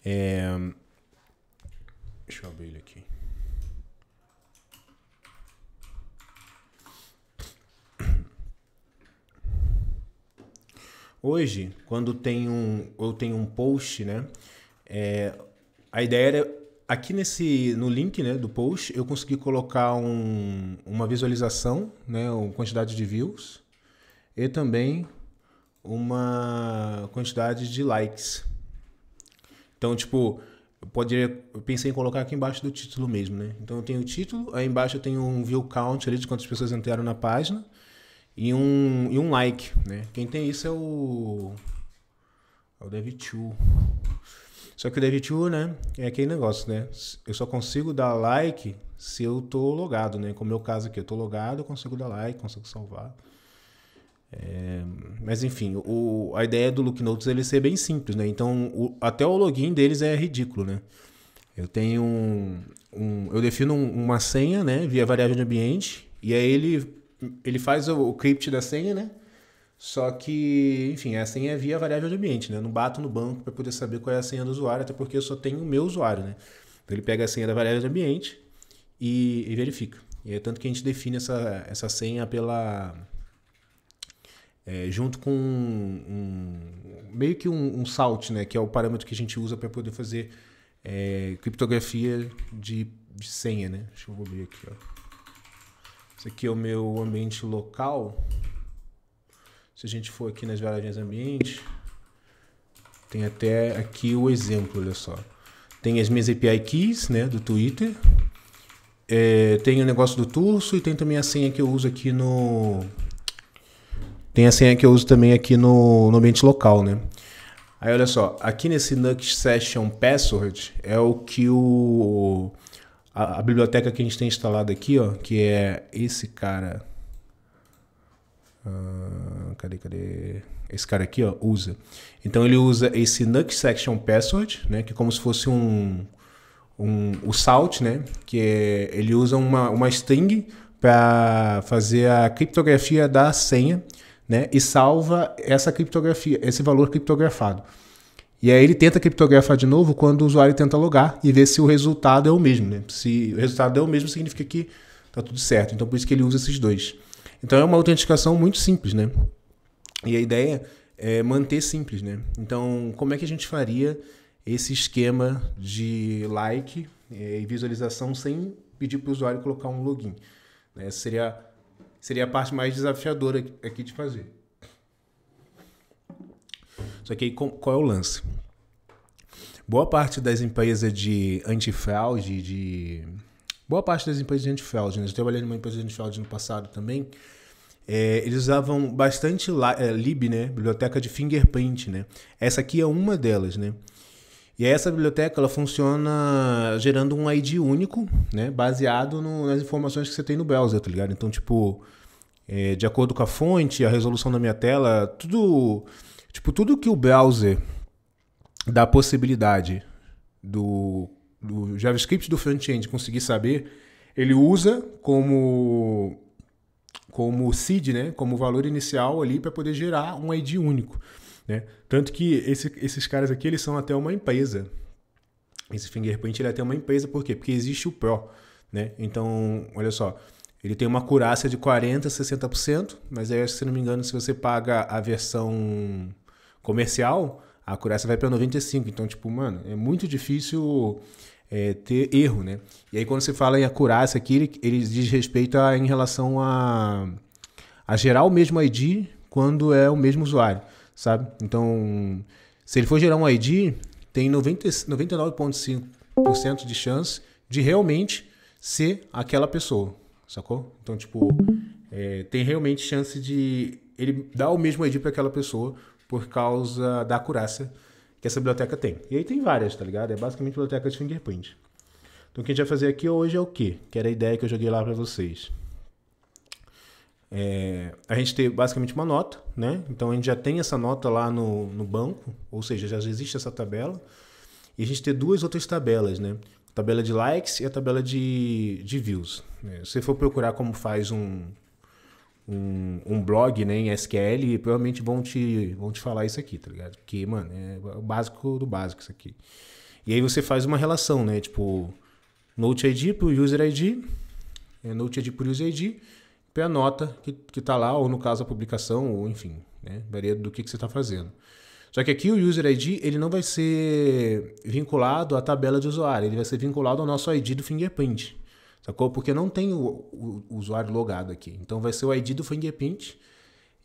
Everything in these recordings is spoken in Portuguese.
Deixa eu abrir ele aqui. Hoje, quando eu tenho um post, né? A ideia era, aqui no link, né, do post, eu consegui colocar uma visualização, né, uma quantidade de views e também uma quantidade de likes. Então, tipo, eu pensei em colocar aqui embaixo do título mesmo, né? Então eu tenho o título, aí embaixo eu tenho um view count ali de quantas pessoas entraram na página e um like, né? Quem tem isso é o Dev2. Só que o Dev2, né, é aquele negócio, né? Eu só consigo dar like se eu tô logado, né? Como é o meu caso aqui, eu tô logado, eu consigo dar like, consigo salvar. Mas enfim, a ideia do Look Notes é ele ser bem simples, né? Então, até o login deles é ridículo, né? Eu tenho eu defino uma senha, né, via variável de ambiente, e aí ele faz o crypt da senha, né? Só que, enfim, a senha é via variável de ambiente, né? Eu não bato no banco para poder saber qual é a senha do usuário, até porque eu só tenho o meu usuário, né? Então ele pega a senha da variável de ambiente e verifica. E é tanto que a gente define essa senha junto com meio que um salt, né? Que é o parâmetro que a gente usa para poder fazer criptografia de senha, né? Deixa eu abrir aqui, ó. Esse aqui é o meu ambiente local. Se a gente for aqui nas variáveis ambiente, tem até aqui o exemplo, olha só. Tem as minhas API keys, né, do Twitter. Tem o negócio do Turso e tem também a senha que eu uso aqui Tem a senha que eu uso também aqui no ambiente local, né? Aí olha só, aqui nesse Nux Session Password é o que a biblioteca que a gente tem instalada aqui, ó, que é esse cara. Cadê? Esse cara aqui, ó, usa. Então ele usa esse Nux Section Password, né, que é como se fosse o salt, né, ele usa uma string para fazer a criptografia da senha, né, e salva essa criptografia, esse valor criptografado. E aí ele tenta criptografar de novo quando o usuário tenta logar e ver se o resultado é o mesmo, né? Se o resultado é o mesmo, significa que tá tudo certo. Então por isso que ele usa esses dois. Então é uma autenticação muito simples, né? E a ideia é manter simples, né? Então, como é que a gente faria esse esquema de like e visualização sem pedir para o usuário colocar um login? Essa seria a parte mais desafiadora aqui de fazer. Só que aí, qual é o lance? Boa parte das empresas de antifraude, boa parte das empresas de antifraude, né? Eu trabalhei numa empresa de antifraude no passado também. Eles usavam bastante lib, né? Biblioteca de fingerprint, né? Essa aqui é uma delas, né? E essa biblioteca ela funciona gerando um ID único, né? Baseado nas informações que você tem no browser, tá ligado? Então, tipo, de acordo com a fonte, a resolução da minha tela, tudo que o browser dá a possibilidade do JavaScript do front-end conseguir saber, ele usa como seed, né, como valor inicial ali para poder gerar um ID único, né? Tanto que esses caras aqui, eles são até uma empresa. Esse fingerprint ele é até uma empresa, por quê? Porque existe o Pro, né? Então, olha só, ele tem uma acurácia de 40%, 60%, mas aí, se não me engano, se você paga a versão comercial, a acurácia vai para 95%. Então, tipo, mano, é muito difícil ter erro, né? E aí quando você fala em acurácia aqui, ele diz respeito em relação a gerar o mesmo ID quando é o mesmo usuário, sabe? Então, se ele for gerar um ID, tem 99,5% de chance de realmente ser aquela pessoa, sacou? Então, tipo, tem realmente chance de ele dar o mesmo ID para aquela pessoa por causa da acurácia que essa biblioteca tem. E aí tem várias, tá ligado? É basicamente biblioteca de fingerprint. Então o que a gente vai fazer aqui hoje é o quê? Que era a ideia que eu joguei lá para vocês. A gente tem basicamente uma nota, né? Então a gente já tem essa nota lá no banco, ou seja, já existe essa tabela. E a gente tem duas outras tabelas, né? A tabela de likes e a tabela de views. Se você for procurar como faz um blog, né, em SQL, provavelmente vão te falar isso aqui, tá ligado? Porque, mano, é o básico do básico isso aqui. E aí você faz uma relação, né? Tipo, Note ID para o User ID, Note ID para o User ID, e a nota que está lá, ou no caso a publicação, ou enfim, né? Varia do que você está fazendo. Só que aqui o User ID ele não vai ser vinculado à tabela de usuário, ele vai ser vinculado ao nosso ID do Fingerprint, sacou? Porque não tem o usuário logado aqui. Então vai ser o ID do Fingerprint,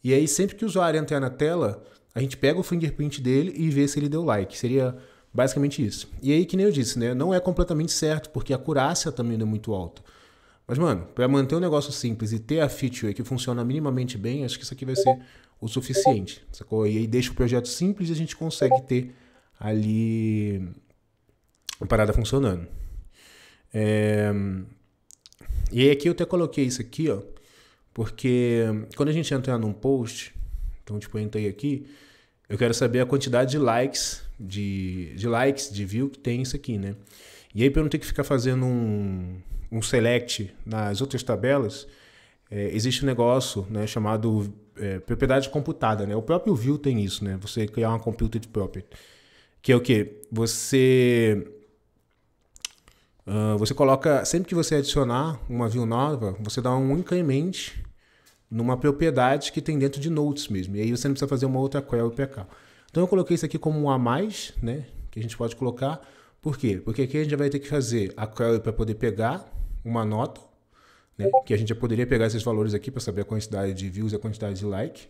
e aí sempre que o usuário entrar na tela, a gente pega o Fingerprint dele e vê se ele deu like. Seria basicamente isso. E aí, que nem eu disse, né? Não é completamente certo, porque a acurácia também não é muito alta. Mas, mano, para manter um negócio simples e ter a feature que funciona minimamente bem, acho que isso aqui vai ser o suficiente, sacou? E aí deixa o projeto simples e a gente consegue ter ali a parada funcionando. E aí aqui eu até coloquei isso aqui, ó, porque quando a gente entrar num post, então tipo, eu entrei aqui, eu quero saber a quantidade de likes, de view que tem isso aqui, né? E aí para eu não ter que ficar fazendo um select nas outras tabelas, existe um negócio, né, chamado propriedade computada, né? O próprio Vue tem isso, né? Você criar uma computed property, que é o quê? Você coloca, sempre que você adicionar uma view nova, você dá um increment numa propriedade que tem dentro de notes mesmo. E aí você não precisa fazer uma outra query para cá. Então eu coloquei isso aqui como um a mais, né? Que a gente pode colocar. Por quê? Porque aqui a gente vai ter que fazer a query para poder pegar uma nota, né? Que a gente já poderia pegar esses valores aqui para saber a quantidade de views e a quantidade de like.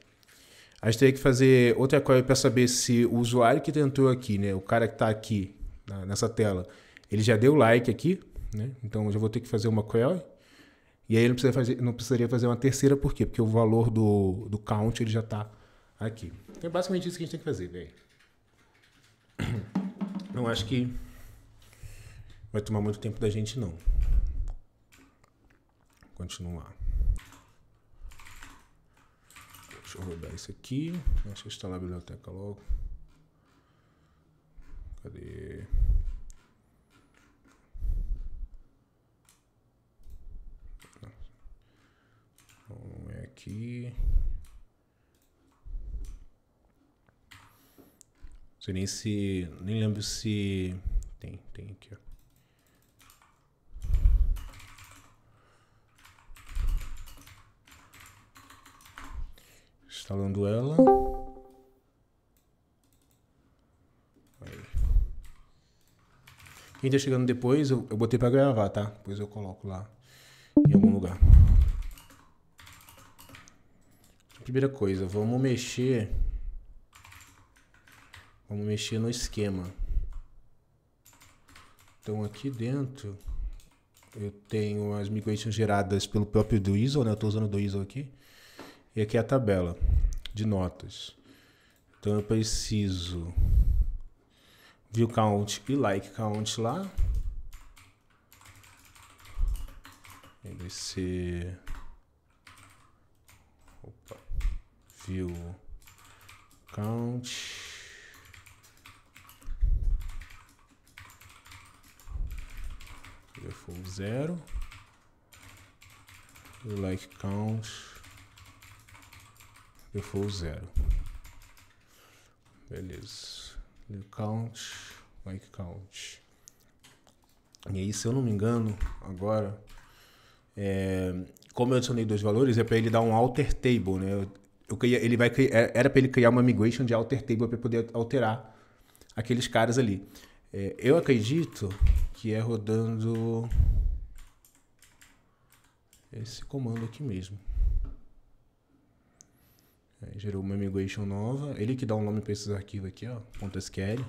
A gente teria que fazer outra query para saber se o usuário que entrou aqui, né? O cara que está aqui nessa tela, ele já deu like aqui, né? Então eu já vou ter que fazer uma query. E aí não precisaria fazer uma terceira, por quê? Porque o valor do count ele já está aqui. Então é basicamente isso que a gente tem que fazer, velho. Não acho que vai tomar muito tempo da gente, não. Continuar. Deixa eu rodar isso aqui. Deixa eu instalar a biblioteca logo. Cadê? Não é aqui. Não sei nem se... Nem lembro se... Tem aqui, ó. Instalando ela. Aí. Quem tá chegando depois, eu botei pra gravar, tá? Depois eu coloco lá em algum lugar. Primeira coisa, vamos mexer no esquema. Então aqui dentro eu tenho as migrations geradas pelo próprio Drizzle, né? Eu estou usando o Drizzle aqui. E aqui é a tabela de notas. Então eu preciso view count e like count lá. Vai ser view count default 0, like count default 0. Beleza. View count, like count. E aí, se eu não me engano, agora, como eu adicionei dois valores, é para ele dar um alter table, né? Era para ele criar uma migration de alter table para poder alterar aqueles caras ali. Eu acredito que é rodando esse comando aqui mesmo. Gerou uma migration nova. Ele que dá um nome para esses arquivos aqui, ó, .sql.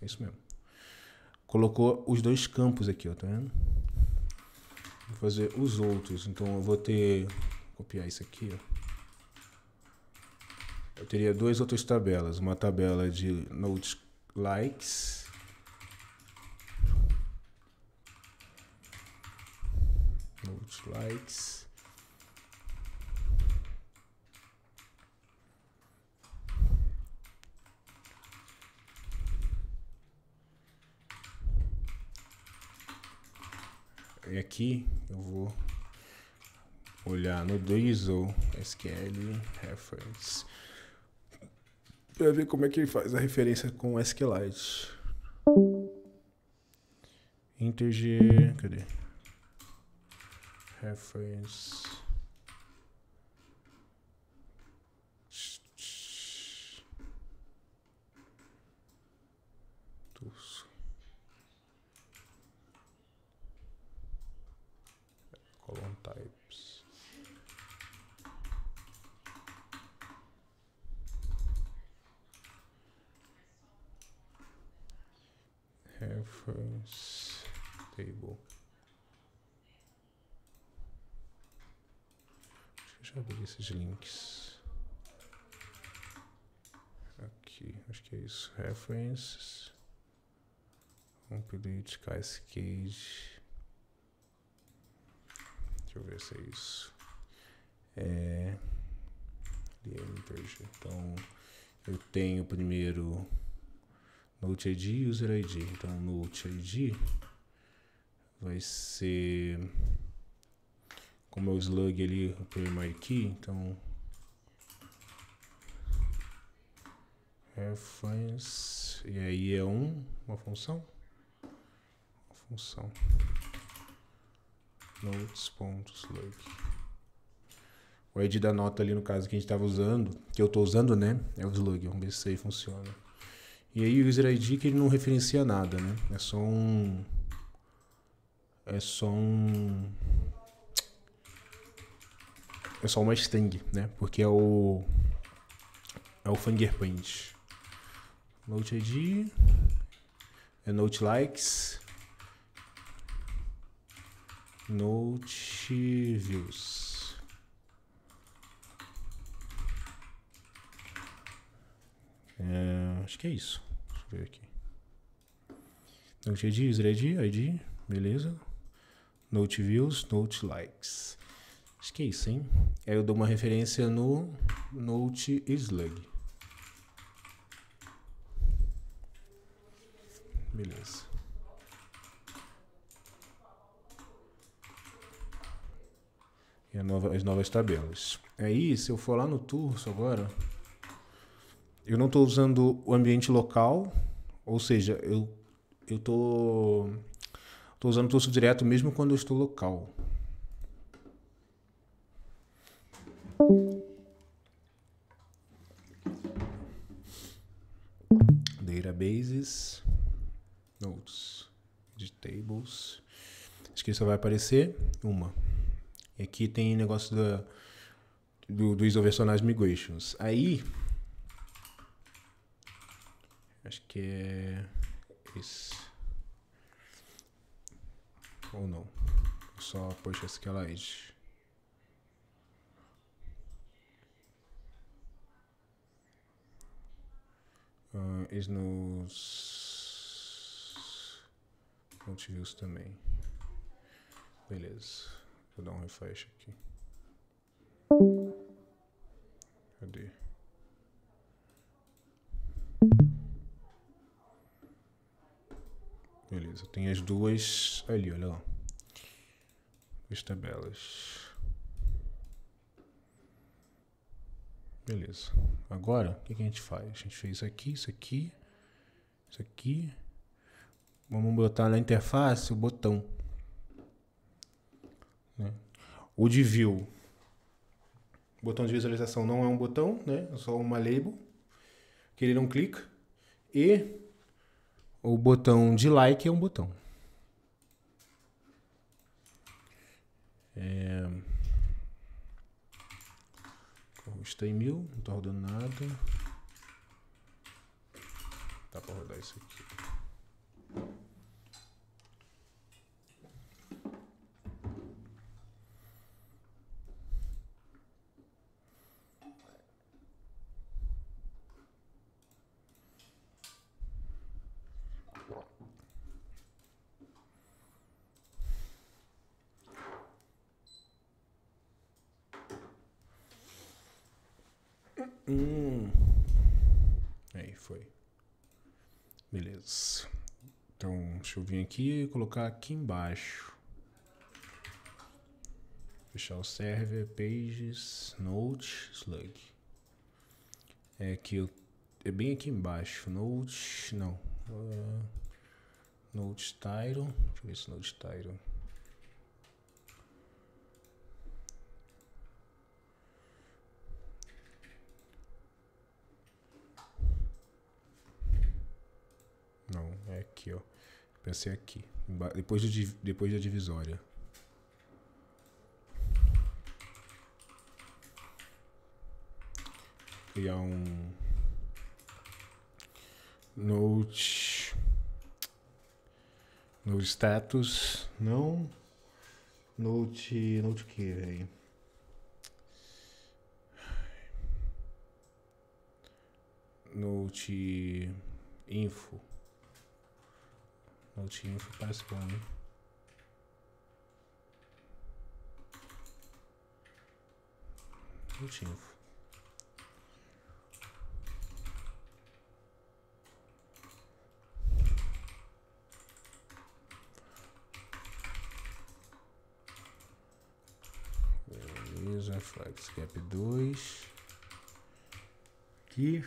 É isso mesmo. Colocou os dois campos aqui, ó, tá vendo? Vou fazer os outros. Então eu vou copiar isso aqui, ó. Eu teria duas outras tabelas. Uma tabela de notes likes. Notes likes. E aqui eu vou olhar no Drizzle SQL Reference. Pra ver como é que ele faz a referência com o SQLite. Integer, cadê? Reference. Column types. Reference table. Deixa eu abrir esses links. Aqui, acho que é isso. References. Complete cascade. Deixa eu ver se é isso. Integer. Então, eu tenho primeiro Note ID e User ID. Então, Note ID vai ser como é o slug ali, o primary key. Então, reference, e aí é uma função. Notes.slug. O ID da nota ali, no caso que a gente estava usando, que eu estou usando, né? É o slug. Vamos ver se isso aí funciona. E aí o user ID que ele não referencia nada, né? É só uma string, né? Porque é o fingerprint. Note ID é note likes, note views. Acho que é isso. Deixa eu ver aqui. Note ID, user ID, beleza. Note views, note likes. Acho que é isso, hein? Aí eu dou uma referência no Note slug. Beleza. E as novas tabelas. Aí, se eu for lá no Turso agora, eu não estou usando o ambiente local, ou seja, eu estou usando o Turso direto mesmo quando eu estou local. Databases, notes, de tables. Acho que só vai aparecer uma. E aqui tem negócio do Isoversonage Migrations. Aí, acho que é esse. Ou não. Só push SQLite. Isso nos views também. Beleza. Vou dar um refresh aqui. Cadê? Beleza, tem as duas ali, olha lá. As tabelas. Beleza. Agora, o que a gente faz? A gente fez isso aqui, isso aqui, isso aqui. Vamos botar na interface o botão. Né? O de view. O botão de visualização não é um botão, né? É só uma label. Que ele não clica. E o botão de like é um botão. Está em 1000, não está rodando nada. Dá para rodar isso aqui. Aí foi. Beleza. Então, deixa eu vir aqui e colocar aqui embaixo. Fechar o server, pages, note, slug. É que é bem aqui embaixo. Node, não. Node Title. Deixa eu ver se Node Title. Não, é aqui, ó. Pensei aqui. Depois da divisória. Criar um Node status, não Node o que, velho? Node info. Node info parece bom, hein? Node info. Beleza, flagscap 2. Aqui.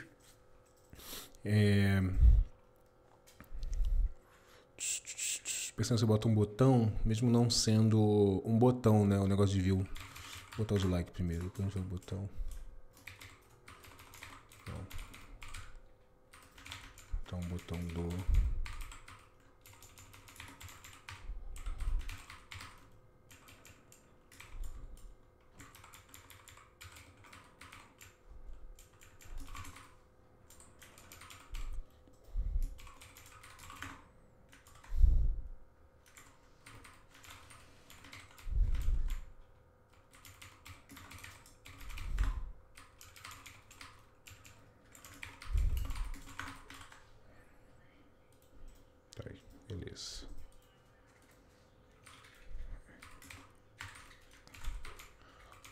Pensando se eu boto um botão, mesmo não sendo um botão, né? O negócio de view. Vou botar os like primeiro, depois a gente vai o botão. Não. Então, um botão do... Beleza.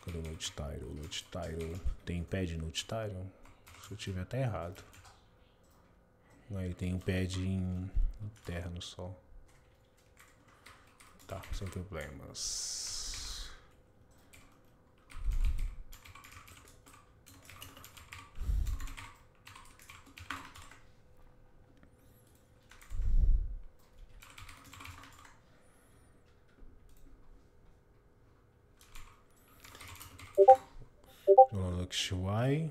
Cadê o Node Title? Node Title. Tem pad Node Title? Se eu tiver, tá errado. Aí tem um pad interno só. Tá, sem problemas. LuxUI.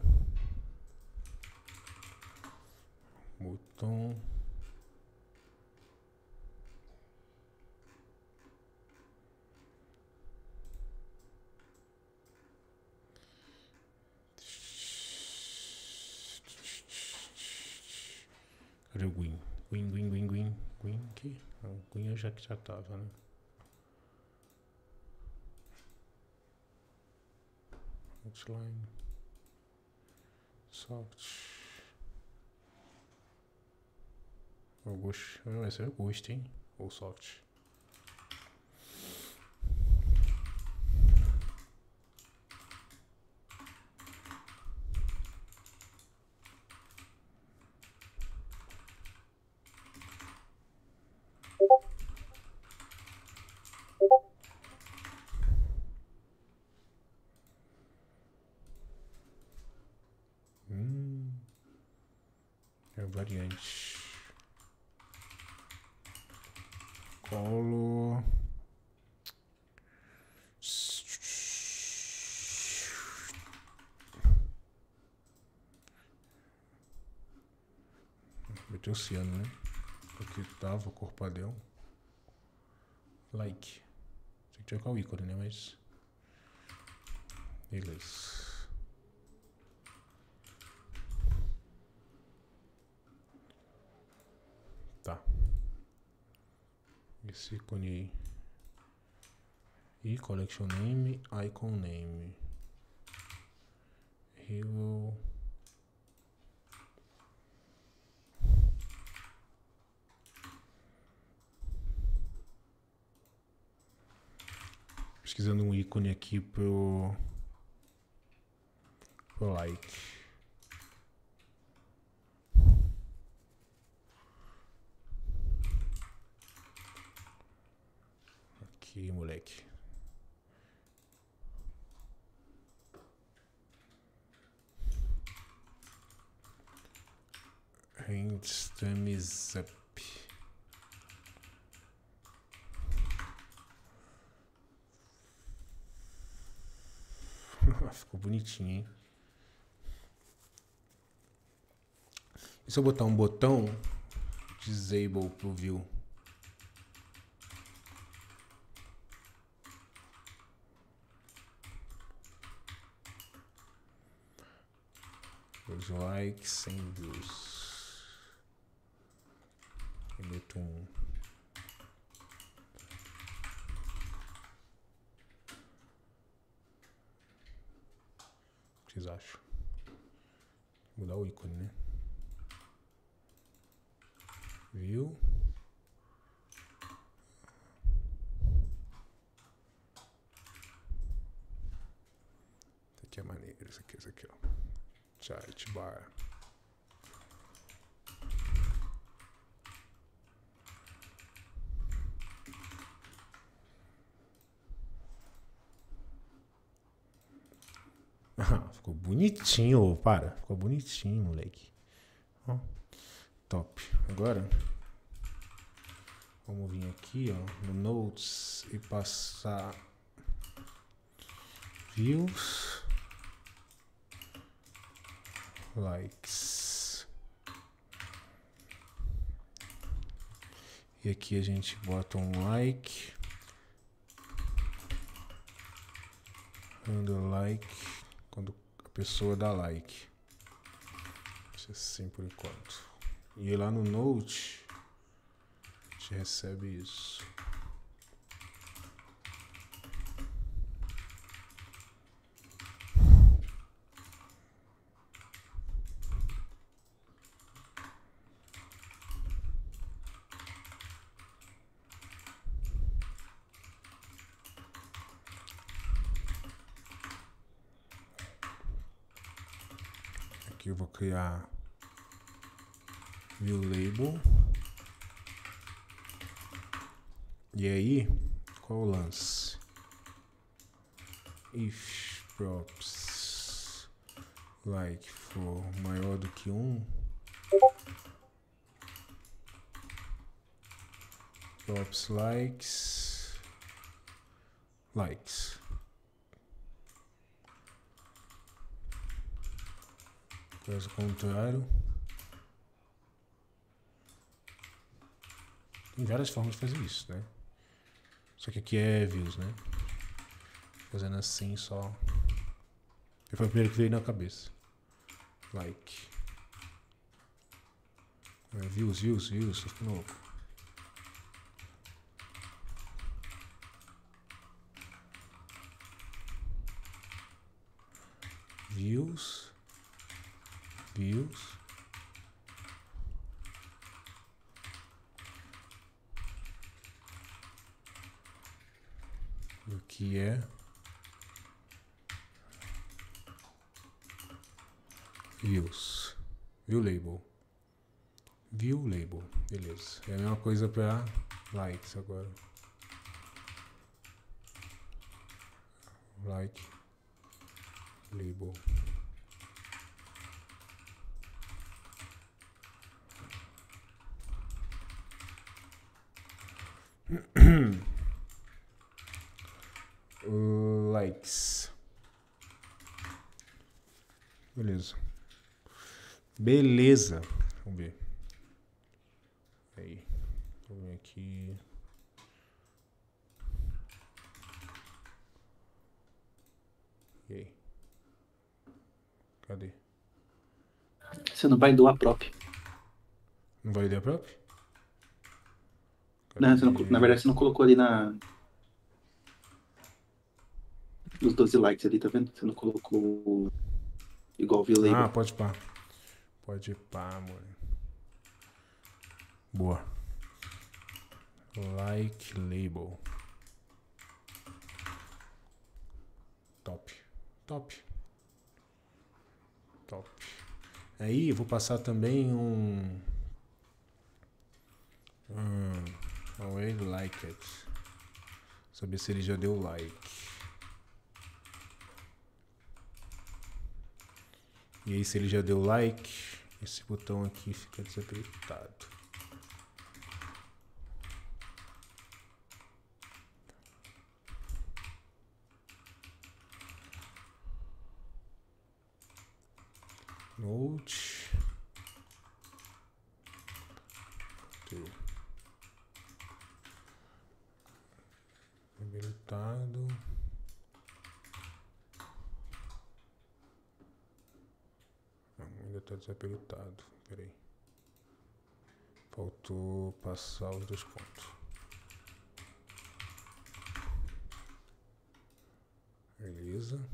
Botão. Cadê o Gwyn? Gwyn aqui? Não, o Gwyn eu já tava, né? Outline. Soft. Vai ser o Ghost, hein? Ou Soft. É variante. Colo. Botei oceano, né? Porque tava o corpadão. Like. Tem que trocar o ícone, né? Mas. Beleza. Tá. Esse ícone aí. E collection name, icon name. Hero. Pesquisando um ícone aqui pro like. Aqui, moleque. Hands thumbs up. Ficou bonitinho, hein? E se eu botar um botão disable pro view? Os likes sem views. Eu meto um. O que vocês acham? Vou mudar o ícone, né? View. Esse aqui é maneiro, esse aqui, ó. Chat bar. Ficou bonitinho, para. Ficou bonitinho, moleque. Ó, top. Agora, vamos vir aqui, ó, no Notes e passar views, likes. E aqui a gente bota um like, and like, quando a pessoa dá like. Deixa assim por enquanto. E lá no Note, a gente recebe isso. Aqui eu vou criar view label. E aí, qual o lance? If props like for maior do que 1, props likes. Caso contrário, tem várias formas de fazer isso, né? Só que aqui é views, né? Fazendo assim só. Foi o primeiro que veio na cabeça. Like. Views, tô ficando louco. Views. E o que é views? View label, beleza. É a mesma coisa para likes agora. Like label. Likes. Beleza. Vamos ver. Aí. Vou vir aqui. E aí? Cadê? Você não vai doar prop. Não vai dar prop? Não, você não, na verdade, você não colocou ali nos 12 likes ali, tá vendo? Você não colocou igual view label. Ah, pode pá. Pode pá, amor. Boa. Like label. Top. Aí eu vou passar também um already like it. Saber se ele já deu like. E aí se ele já deu like, esse botão aqui fica desabilitado. Note. Habilitado. Não, ainda está desabilitado. Peraí. Faltou passar os 2 pontos. Beleza.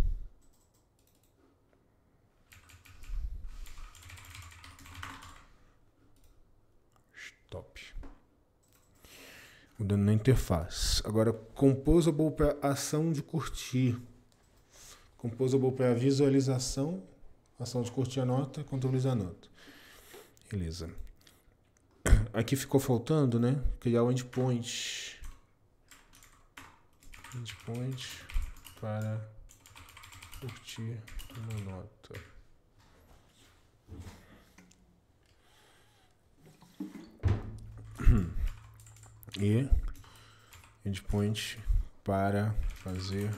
Stop. Mudando na interface. Agora, Composable para ação de curtir. Composable para visualização. Ação de curtir a nota, contabilizar a nota. Beleza. Aqui ficou faltando, né? Criar o endpoint. Endpoint para curtir uma nota. E endpoint para fazer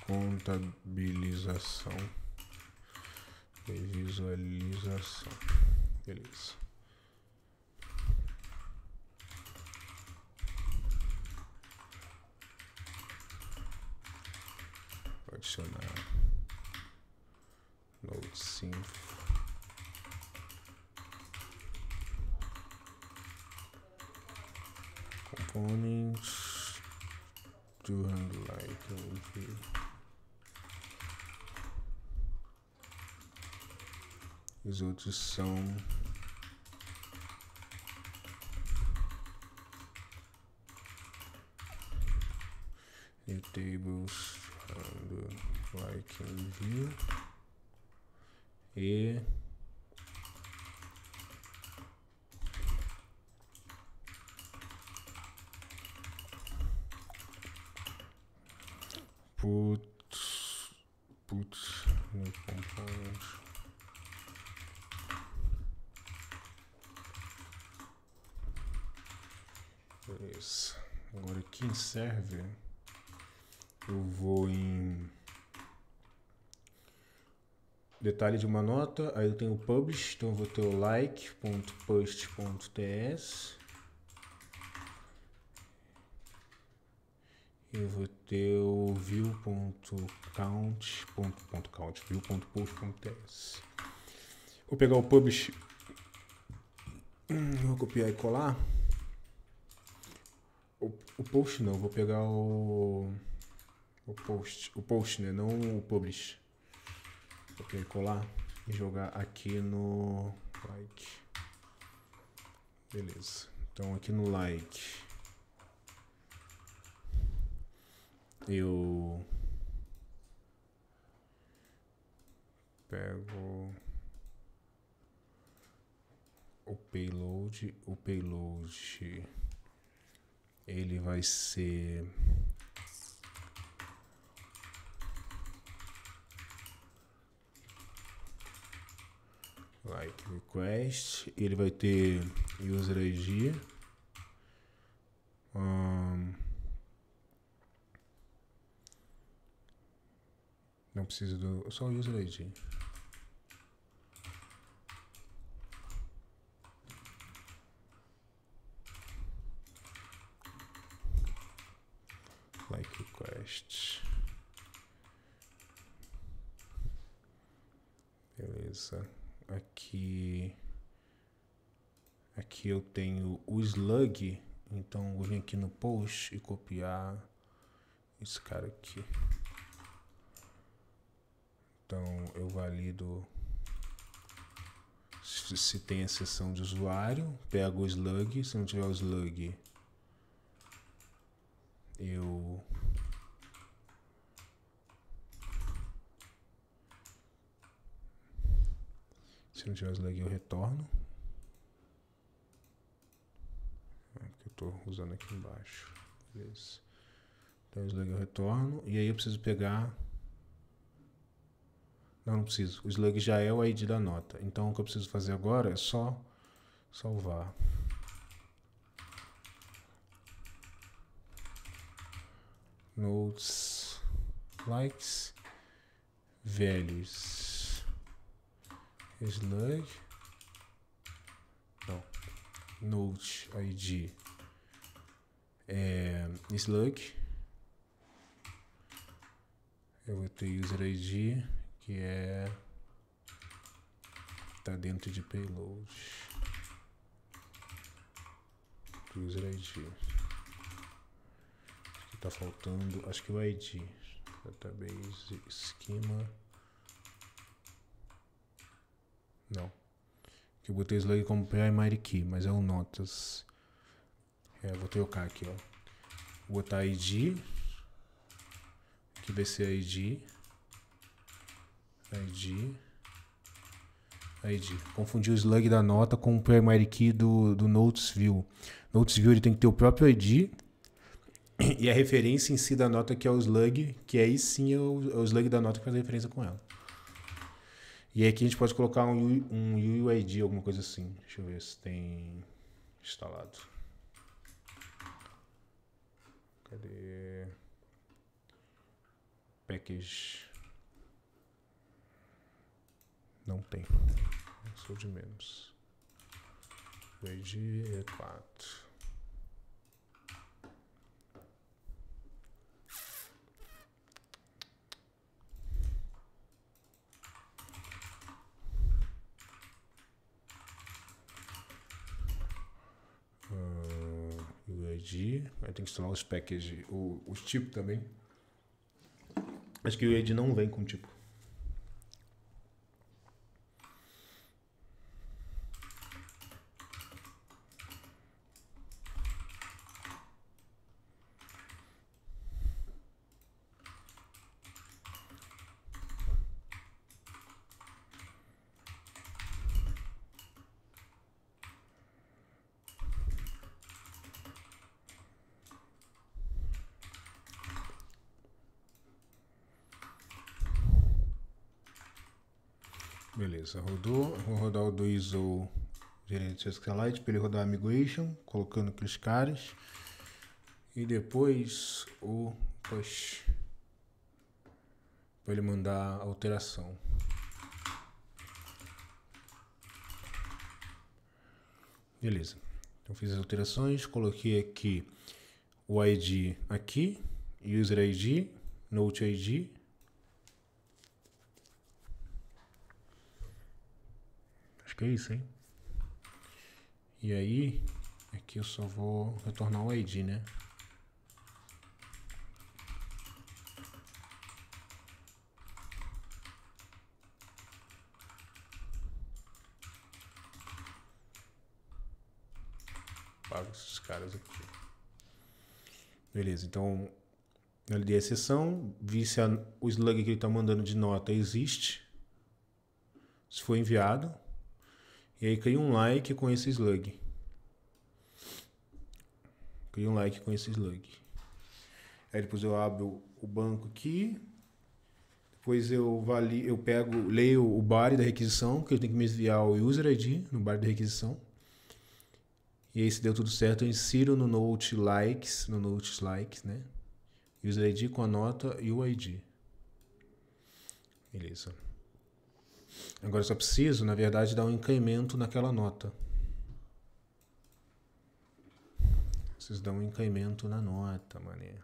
contabilização e visualização. Beleza. Vou adicionar Node.Synf. Components to handle item view. Os outros são new tables and item view e put new component. Beleza. Agora aqui em server eu vou em detalhe de uma nota, aí eu tenho o publish, então eu vou ter o like.post.ts. Eu vou ter o view.count, view.post.ts. Vou pegar o publish, vou copiar e colar. O post não, vou pegar o post, né, não o publish. Vou copiar e colar e jogar aqui no like. Beleza. Então aqui no like eu pego o payload. O payload ele vai ser like request, ele vai ter user ID, não precisa do, só o user ID. Like request. Beleza. Aqui eu tenho o slug, então vou vir aqui no post e copiar esse cara aqui. Então eu valido se tem a sessão de usuário, pego o slug, se não tiver o slug se não tiver o slug eu retorno. Que eu estou usando aqui embaixo. Beleza. Então o slug eu retorno. E aí eu preciso pegar Não, não preciso. O slug já é o ID da nota. Então o que eu preciso fazer agora é só salvar. Notes, likes, values, slug, não, note ID slug. Eu vou ter user ID, que tá dentro de payload. User ID. Aqui tá faltando, acho que o ID. Database, schema. Não. Que eu botei slug como primary key, mas é o notas. Vou trocar aqui, ó. Vou botar ID. Aqui vai ser ID. Confundi o slug da nota com o primary key do Notes View. Notes View ele tem que ter o próprio ID e a referência em si da nota que é o slug, que aí sim é o slug da nota que faz a referência com ela. E aí aqui a gente pode colocar um UUID, alguma coisa assim. Deixa eu ver se tem instalado. Cadê? Package. Não tem. Sou de menos. O ID é 4. O ID. Aí tem que instalar os packages. Os tipos também. Acho que o ID não vem com tipo. Beleza, rodou. Vou rodar o do ISO gerente SQLite para ele rodar a migration, colocando aqueles caras. E depois o push para ele mandar a alteração. Beleza. Então fiz as alterações, coloquei aqui o ID aqui, user ID, note ID. Acho que é isso, hein? E aí, aqui eu só vou retornar o ID, né? Pago esses caras aqui. Beleza, então eu dei a exceção, vi se o slug que ele está mandando de nota existe, se foi enviado, e aí crio um like com esse slug. Crio um like com esse slug. Aí depois eu abro o banco aqui, depois eu leio o body da requisição, que eu tenho que me enviar o user ID no body da requisição. E aí, se deu tudo certo, eu insiro no Note Likes, né? User ID com a nota e o ID. Beleza. Agora eu só preciso, na verdade, dar um encaimento naquela nota. Preciso dar um encaimento na nota, mané.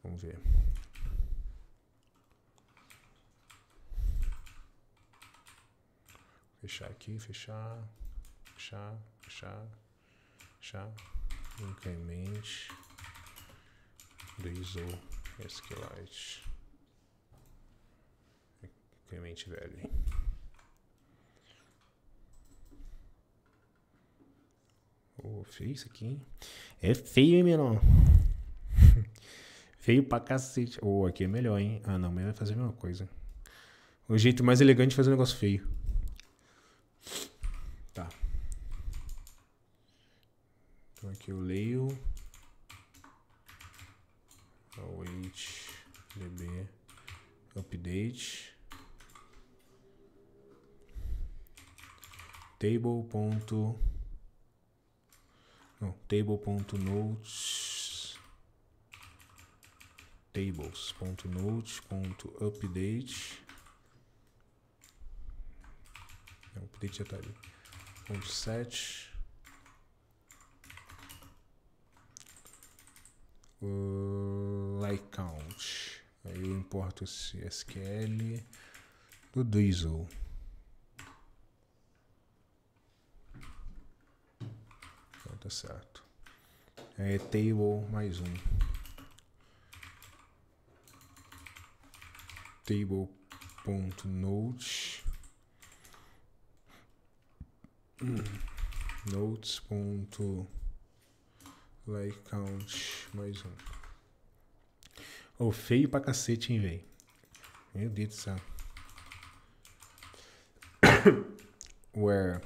Vamos ver. Fechar aqui, fechar. Incremente do ISO SQLite. Incremente value. Feio isso aqui, hein? É feio, hein, menor? Feio pra cacete. Aqui é melhor, hein? Ah, não, mas vai fazer a mesma coisa. O jeito mais elegante de fazer um negócio feio. Tá. Então aqui eu leio await db update table.notes tables.notes.update. Não, o update já tá ali. Ponto 7. Like count. Aí eu importo esse SQL do Drizzle. Então tá certo. É table mais um. Table.notes notes.likeCount mais um. Oh, feio pra cacete, hein, velho? Meu Deus do céu. Where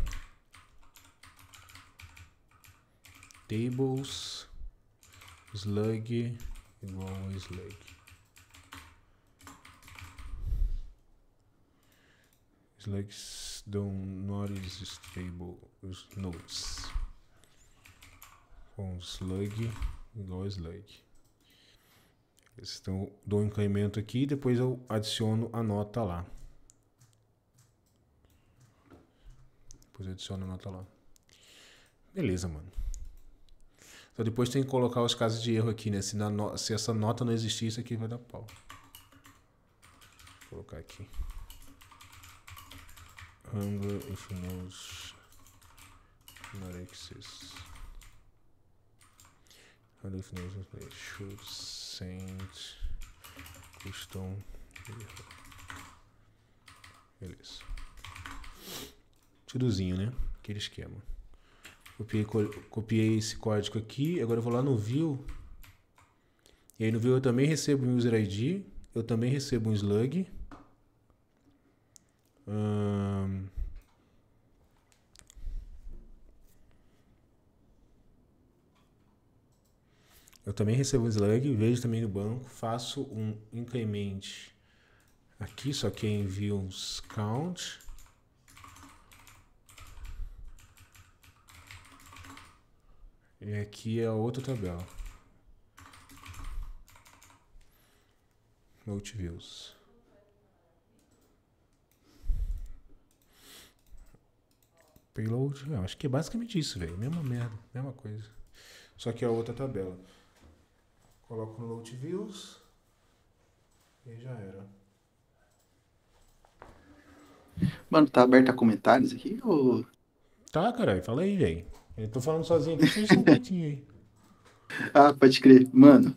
tables slug igual a slug. Slugs do not exist table os nodes. Com slug igual a slug. Então, dou um incremento aqui e depois eu adiciono a nota lá. Beleza, mano. Então depois tem que colocar os casos de erro aqui, né? Se essa nota não existir, isso aqui vai dar pau. Vou colocar aqui. Hunger if nodes not exist. Hunger if nodes should send custom erro. Beleza. Tudozinho, né? Aquele esquema. Copiei esse código aqui. Agora eu vou lá no view. E aí no view eu também recebo um user ID. Eu também recebo um slug. Eu também recebo um slug. Vejo também no banco. Faço um increment aqui, só que em views count. E aqui é a outra tabela. Note views. Payload. Eu acho que é basicamente isso, velho. Mesma merda, mesma coisa. Só que é a outra tabela. Coloco no Note views. E já era. Mano, tá aberto a comentários aqui? Ou... Tá, caralho. Fala aí, velho. Eu tô falando sozinho aqui, deixa eu um pouquinho aí. Ah, pode crer. Mano,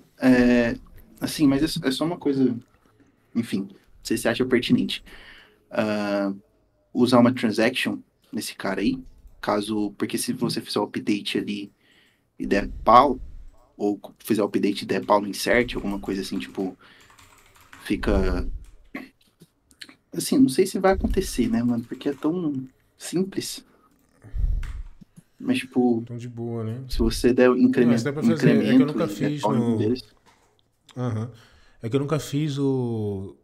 assim, mas é só uma coisa... Enfim, não sei se você acha pertinente. Usar uma transaction nesse cara aí, caso... Porque se você fizer o update ali e der pau, ou fizer o update e der pau no insert, alguma coisa assim, tipo... Fica... Assim, não sei se vai acontecer, né, mano? Porque é tão simples. Mas, tipo... Tão de boa, né? Se você der um Não, isso dá pra fazer. É que eu nunca e fiz pau no... deles... Aham. É que eu nunca fiz no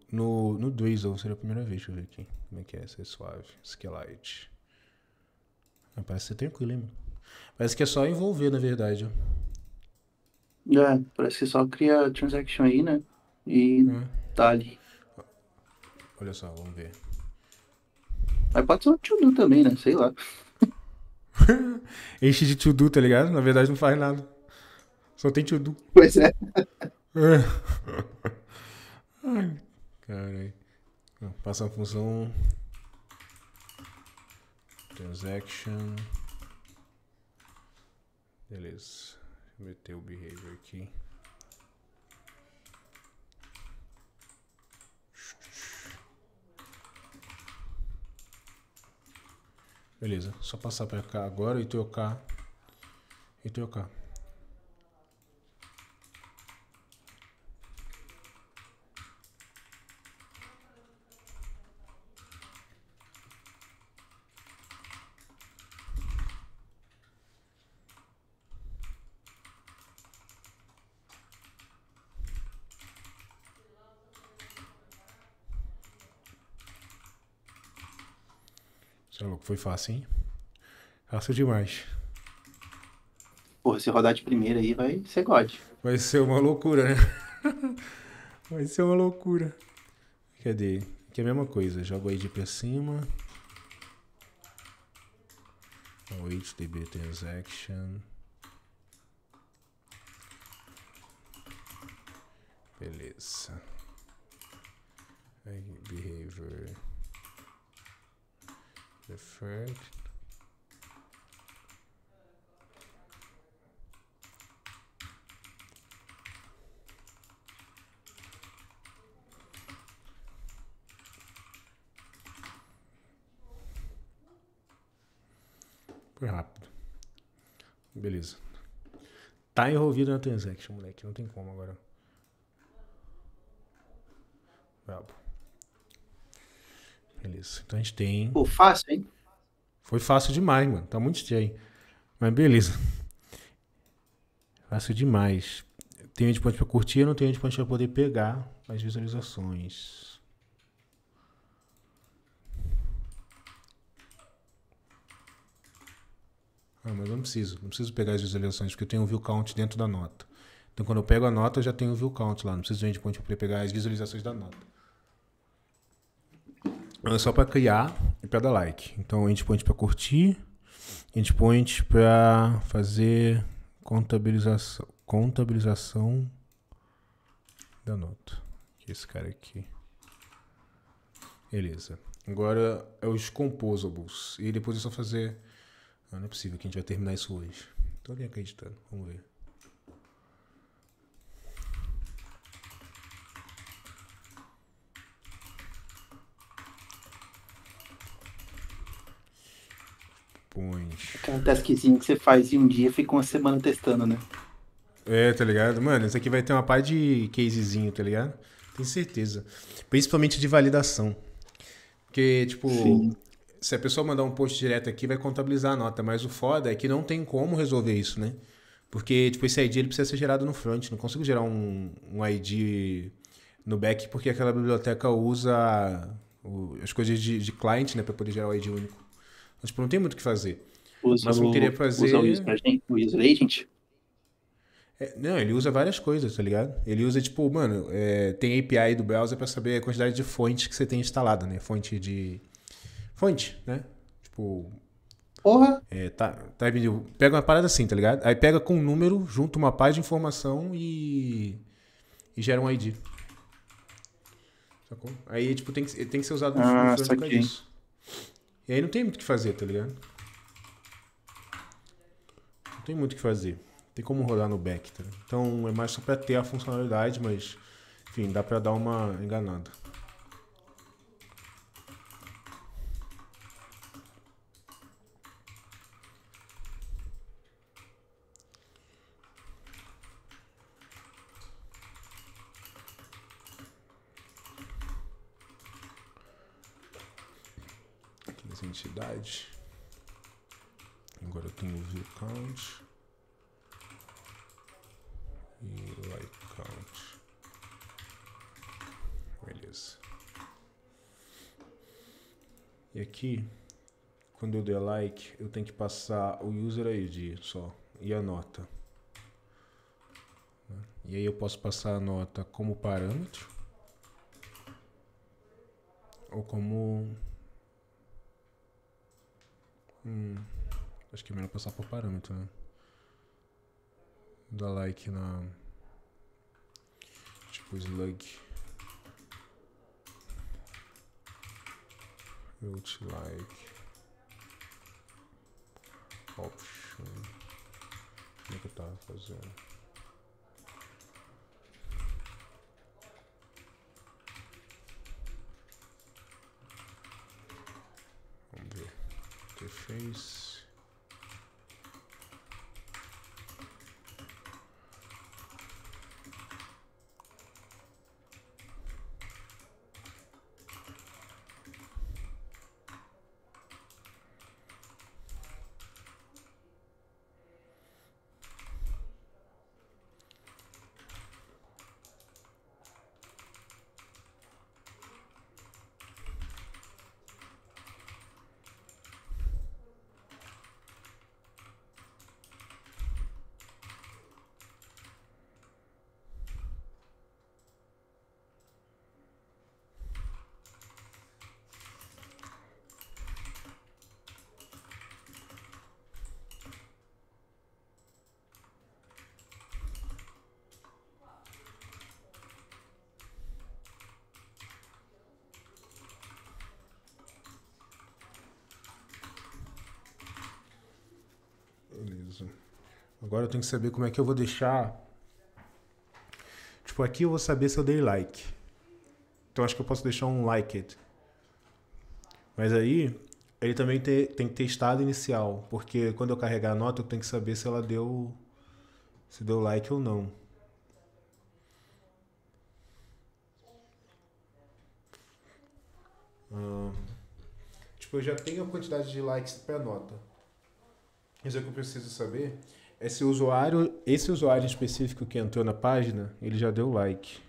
Drizzle. Seria a primeira vez. Deixa eu ver aqui. Como é que é? Ser suave. Skelite. Parece ser tranquilo, hein, mano? Parece que é só envolver, na verdade. Parece que só cria transaction aí, né? E tá ali. Olha só, vamos ver. Mas pode ser um to-do também, né? Sei lá. Enche de to-do, tá ligado? Na verdade não faz nada. Só tem to-do. Pois é. Ai, caralho. Passa a função transaction. Beleza. Deixa eu meter o behavior aqui. Beleza. Só passar pra cá agora e trocar. Você é louco, foi fácil, hein? Fácil demais. Porra, se rodar de primeira aí vai ser God. Vai ser uma loucura, né? Vai ser uma loucura. Cadê? Aqui é a mesma coisa. Jogo aí de pra cima. Await DB transaction. Beleza. Aí, behavior deferred. Foi rápido. Beleza. Tá envolvido na transaction, moleque. Não tem como agora. Brabo. Beleza. Então a gente tem. Pô, fácil, hein? Foi fácil demais, mano. Tá muito estranho. Mas beleza. Fácil demais. Tem endpoint pra curtir, não tem endpoint pra poder pegar as visualizações. Ah, mas eu não preciso pegar as visualizações, porque eu tenho o view count dentro da nota. Então quando eu pego a nota, eu já tenho o view count lá. Não preciso do endpoint para pegar as visualizações da nota. É só para criar e para dar like. Então endpoint para curtir, endpoint para fazer contabilização da nota. Esse cara aqui. Beleza. Agora é os composables. E depois é só fazer... Não é possível que a gente vai terminar isso hoje. Tô nem acreditando. Vamos ver. Point. Aquela taskzinha que você faz em um dia fica uma semana testando, né? É, tá ligado? Mano, isso aqui vai ter uma par de casezinho, tá ligado? Tenho certeza. Principalmente de validação. Porque, tipo... Sim. Se a pessoa mandar um post direto aqui, vai contabilizar a nota. Mas o foda é que não tem como resolver isso, né? Porque, tipo, esse ID ele precisa ser gerado no front. Não consigo gerar um ID no back porque aquela biblioteca usa as coisas de client, né? Pra poder gerar o ID único. Então, tipo, não tem muito o que fazer. Mas eu queria fazer... Usa o user agent? Não, ele usa várias coisas, tá ligado? Ele usa, tipo, mano, tem API do browser pra saber a quantidade de fontes que você tem instalada, né? Fonte, né? Tipo, Porra! pega uma parada assim, tá ligado? Aí pega com um número, junta uma paz de informação e gera um ID. Sacou? Aí, tipo, tem que ser usado no front por causa disso. E aí não tem muito o que fazer, tá ligado? Não tem muito o que fazer. Tem como rodar no back, tá? Então é mais só pra ter a funcionalidade, mas enfim, dá pra dar uma enganada. Aqui nessa entidade. Agora eu tenho o view count. E like count. Beleza. E aqui, quando eu der like, eu tenho que passar o user ID só e a nota. E aí eu posso passar a nota como parâmetro ou como... acho que é melhor passar por parâmetro, né? Dá like na... tipo slug. Root like. Option. Como é que eu tava fazendo? Vamos ver. Interface. Beleza. Agora eu tenho que saber como é que eu vou deixar. Tipo, aqui eu vou saber se eu dei like. Então acho que eu posso deixar um liked. Mas aí, ele também tem que ter estado inicial. Porque quando eu carregar a nota, eu tenho que saber se ela deu. Se deu like ou não. Tipo, eu já tenho a quantidade de likes pra nota. Mas o que eu preciso saber é se o usuário, esse usuário específico que entrou na página, ele já deu like.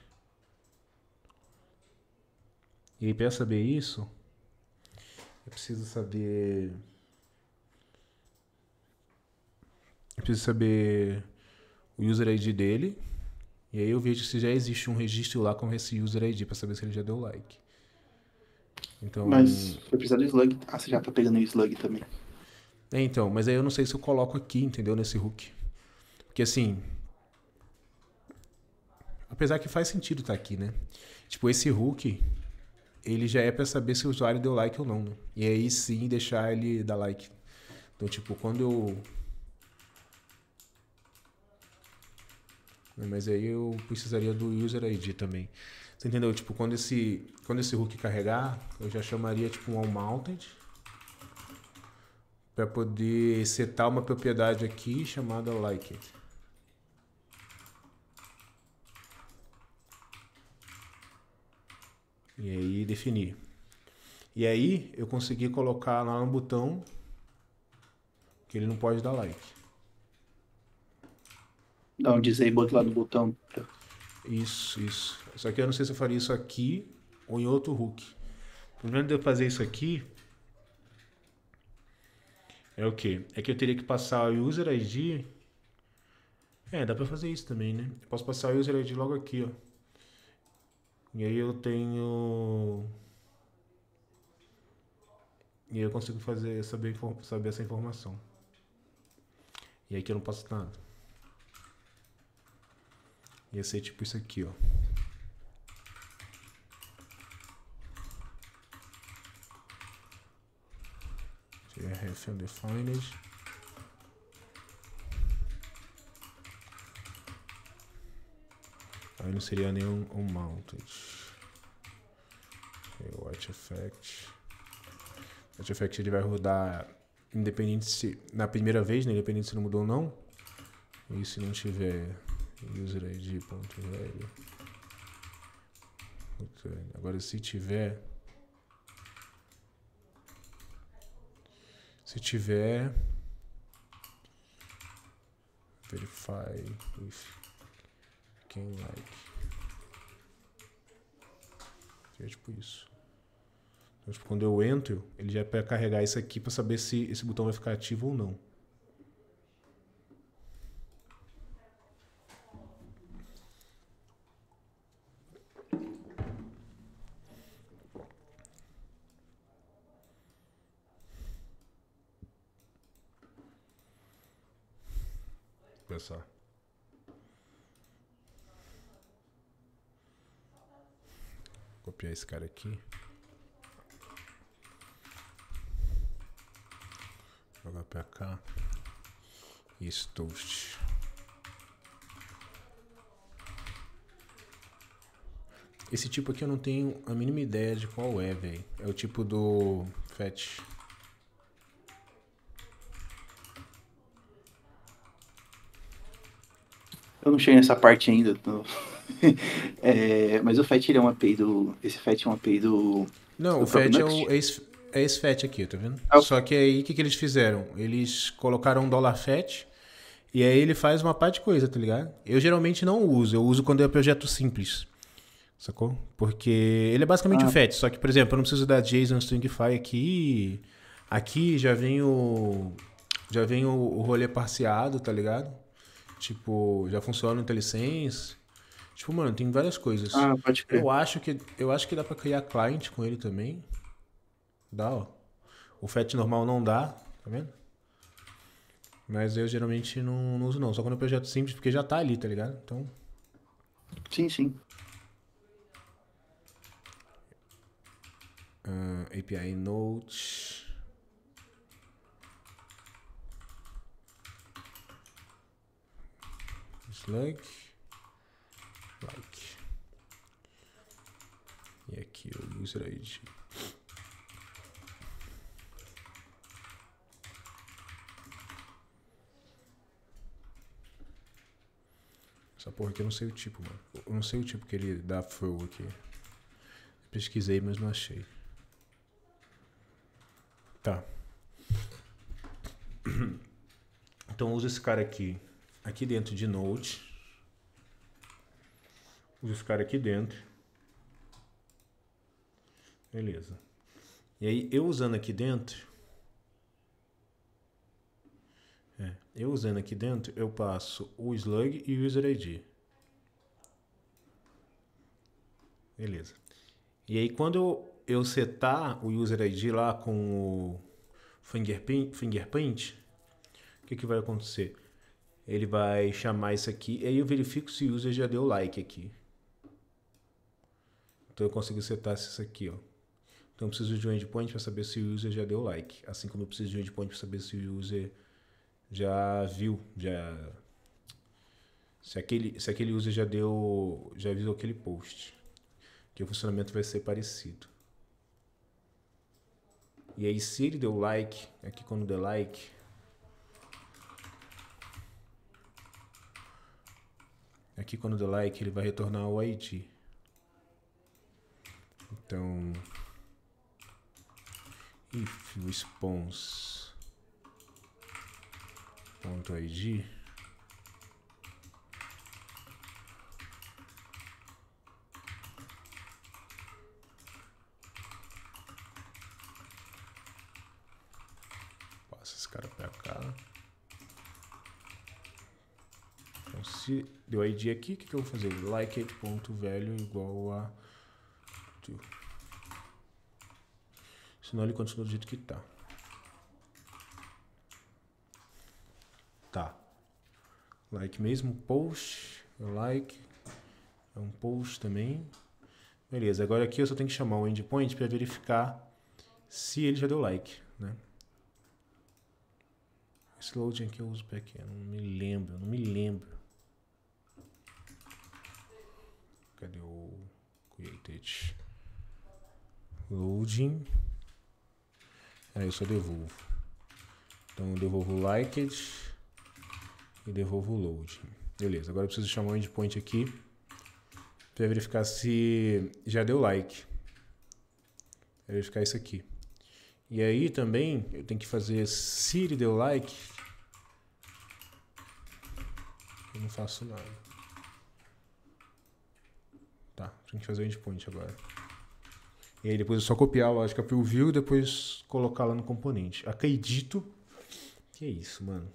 E para saber isso, eu preciso saber. Eu preciso saber o user ID dele. E aí eu vejo se já existe um registro lá com esse user ID para saber se ele já deu like. Então. Mas foi precisar do slug. Ah, você já tá pegando o slug também. Então, mas aí eu não sei se eu coloco aqui, entendeu? Nesse hook. Porque assim. Apesar que faz sentido estar aqui, né? Tipo, esse hook, ele já é para saber se o usuário deu like ou não, né? E aí sim deixar ele dar like. Então, tipo, quando eu. Mas aí eu precisaria do user ID também. Você entendeu? Tipo, quando esse hook carregar, eu já chamaria tipo um unmounted para poder setar uma propriedade aqui chamada liked. E aí definir. E aí eu consegui colocar lá no botão que ele não pode dar like. Dá um disable lá no botão. Isso. Só que eu não sei se eu faria isso aqui ou em outro hook. O problema de eu fazer isso aqui é o quê? É que eu teria que passar o user ID. Dá pra fazer isso também, né? Eu posso passar o user ID logo aqui, ó. E aí eu tenho. E aí eu consigo saber essa informação. E aí que eu não passo nada. Ia ser tipo isso aqui, ó. ref undefined. Aí não seria nenhum unmounted. White effect. White effect ele vai rodar independente se na primeira vez, né? Independente se não mudou ou não. E se não tiver user id.value. Agora se tiver verify if can like. É tipo isso. Então, tipo, quando eu entro, ele já é para carregar isso aqui para saber se esse botão vai ficar ativo ou não. Pensar. Copiar esse cara aqui. Jogar pra cá. Isso, toast. Esse tipo aqui eu não tenho a mínima ideia de qual é, velho. É o tipo do fetch. Eu não cheguei nessa parte ainda. Mas o FET ele é um API do. Esse FET é um API do. Não, Do o próprio fetch Next. é esse fetch aqui, tá vendo? Ah, Só que aí o que eles fizeram? Eles colocaram um $fetch e aí ele faz uma parte de coisa, tá ligado? Eu geralmente não uso, eu uso quando é projeto simples. Sacou? Porque ele é basicamente o fetch, só que, por exemplo, eu não preciso da JSON Stringify aqui. Aqui já vem o rolê parseado, tá ligado? Tipo, já funciona o IntelliSense. Tipo, mano, tem várias coisas. pode crer. Eu acho que dá pra criar client com ele também. Dá, ó. O fetch normal não dá, tá vendo? Mas eu geralmente não uso não, só quando é projeto simples, porque já tá ali, tá ligado? Então, Sim, sim. API Notes. slug like. E aqui o user ID. Essa porra aqui eu não sei o tipo, mano. Eu não sei o tipo que ele dá throw aqui. Pesquisei, mas não achei. Tá. Então usa esse cara aqui dentro de Node. Usa esse cara aqui dentro. Beleza. E aí eu usando aqui dentro, eu passo o slug e o user ID. Beleza. E aí quando eu setar o user ID lá com o fingerprint, o que vai acontecer? Ele vai chamar isso aqui, e aí eu verifico se o user já deu like aqui. Então eu consigo setar isso aqui, ó. Então eu preciso de um endpoint para saber se o user já deu like. Assim como eu preciso de um endpoint para saber se o user já viu, se aquele user já viu aquele post. Que o funcionamento vai ser parecido. E aí se ele deu like, aqui quando der like, ele vai retornar o ID. Então, if response.id passa esse cara pra cá. Então, se deu ID aqui, o que eu vou fazer? Like.value igual a 2. Senão ele continua do jeito que tá. Tá. Like mesmo, post, like, é um post também. Beleza, agora aqui eu só tenho que chamar o endpoint para verificar se ele já deu like, né? Esse loading aqui eu uso para quê? Não me lembro. Cadê o created? Loading. Aí eu só devolvo. Então eu devolvo o liked e devolvo o loading. Beleza, agora eu preciso chamar o endpoint aqui para verificar se já deu like. Vai verificar isso aqui. E aí também eu tenho que fazer se ele deu like. Eu não faço nada. Tá, tem que fazer o endpoint agora. E aí depois é só copiar a lógica para o view e depois colocar lá no componente. Acredito que é isso, mano.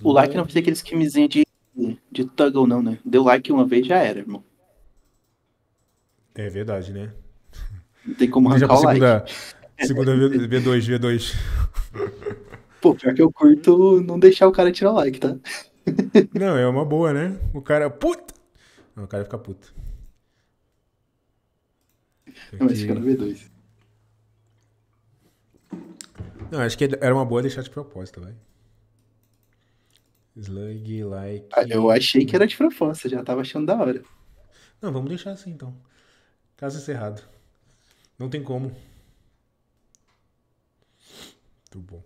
O like não precisa aquele esquemezinho de toggle não, né? Deu like uma vez, já era, irmão. É verdade, né? Não tem como Deixa arrancar pra o like. segunda V2. Pô, pior que eu curto não deixar o cara tirar o like, tá? Não, é uma boa, né? O cara, puta! Não, o cara fica puto. Não, mas fica na V2. Não, acho que era uma boa deixar de propósito, vai. Slug, like... Eu achei que era de proposta, já tava achando da hora. Não, vamos deixar assim, então. Caso encerrado. Não tem como. Muito bom.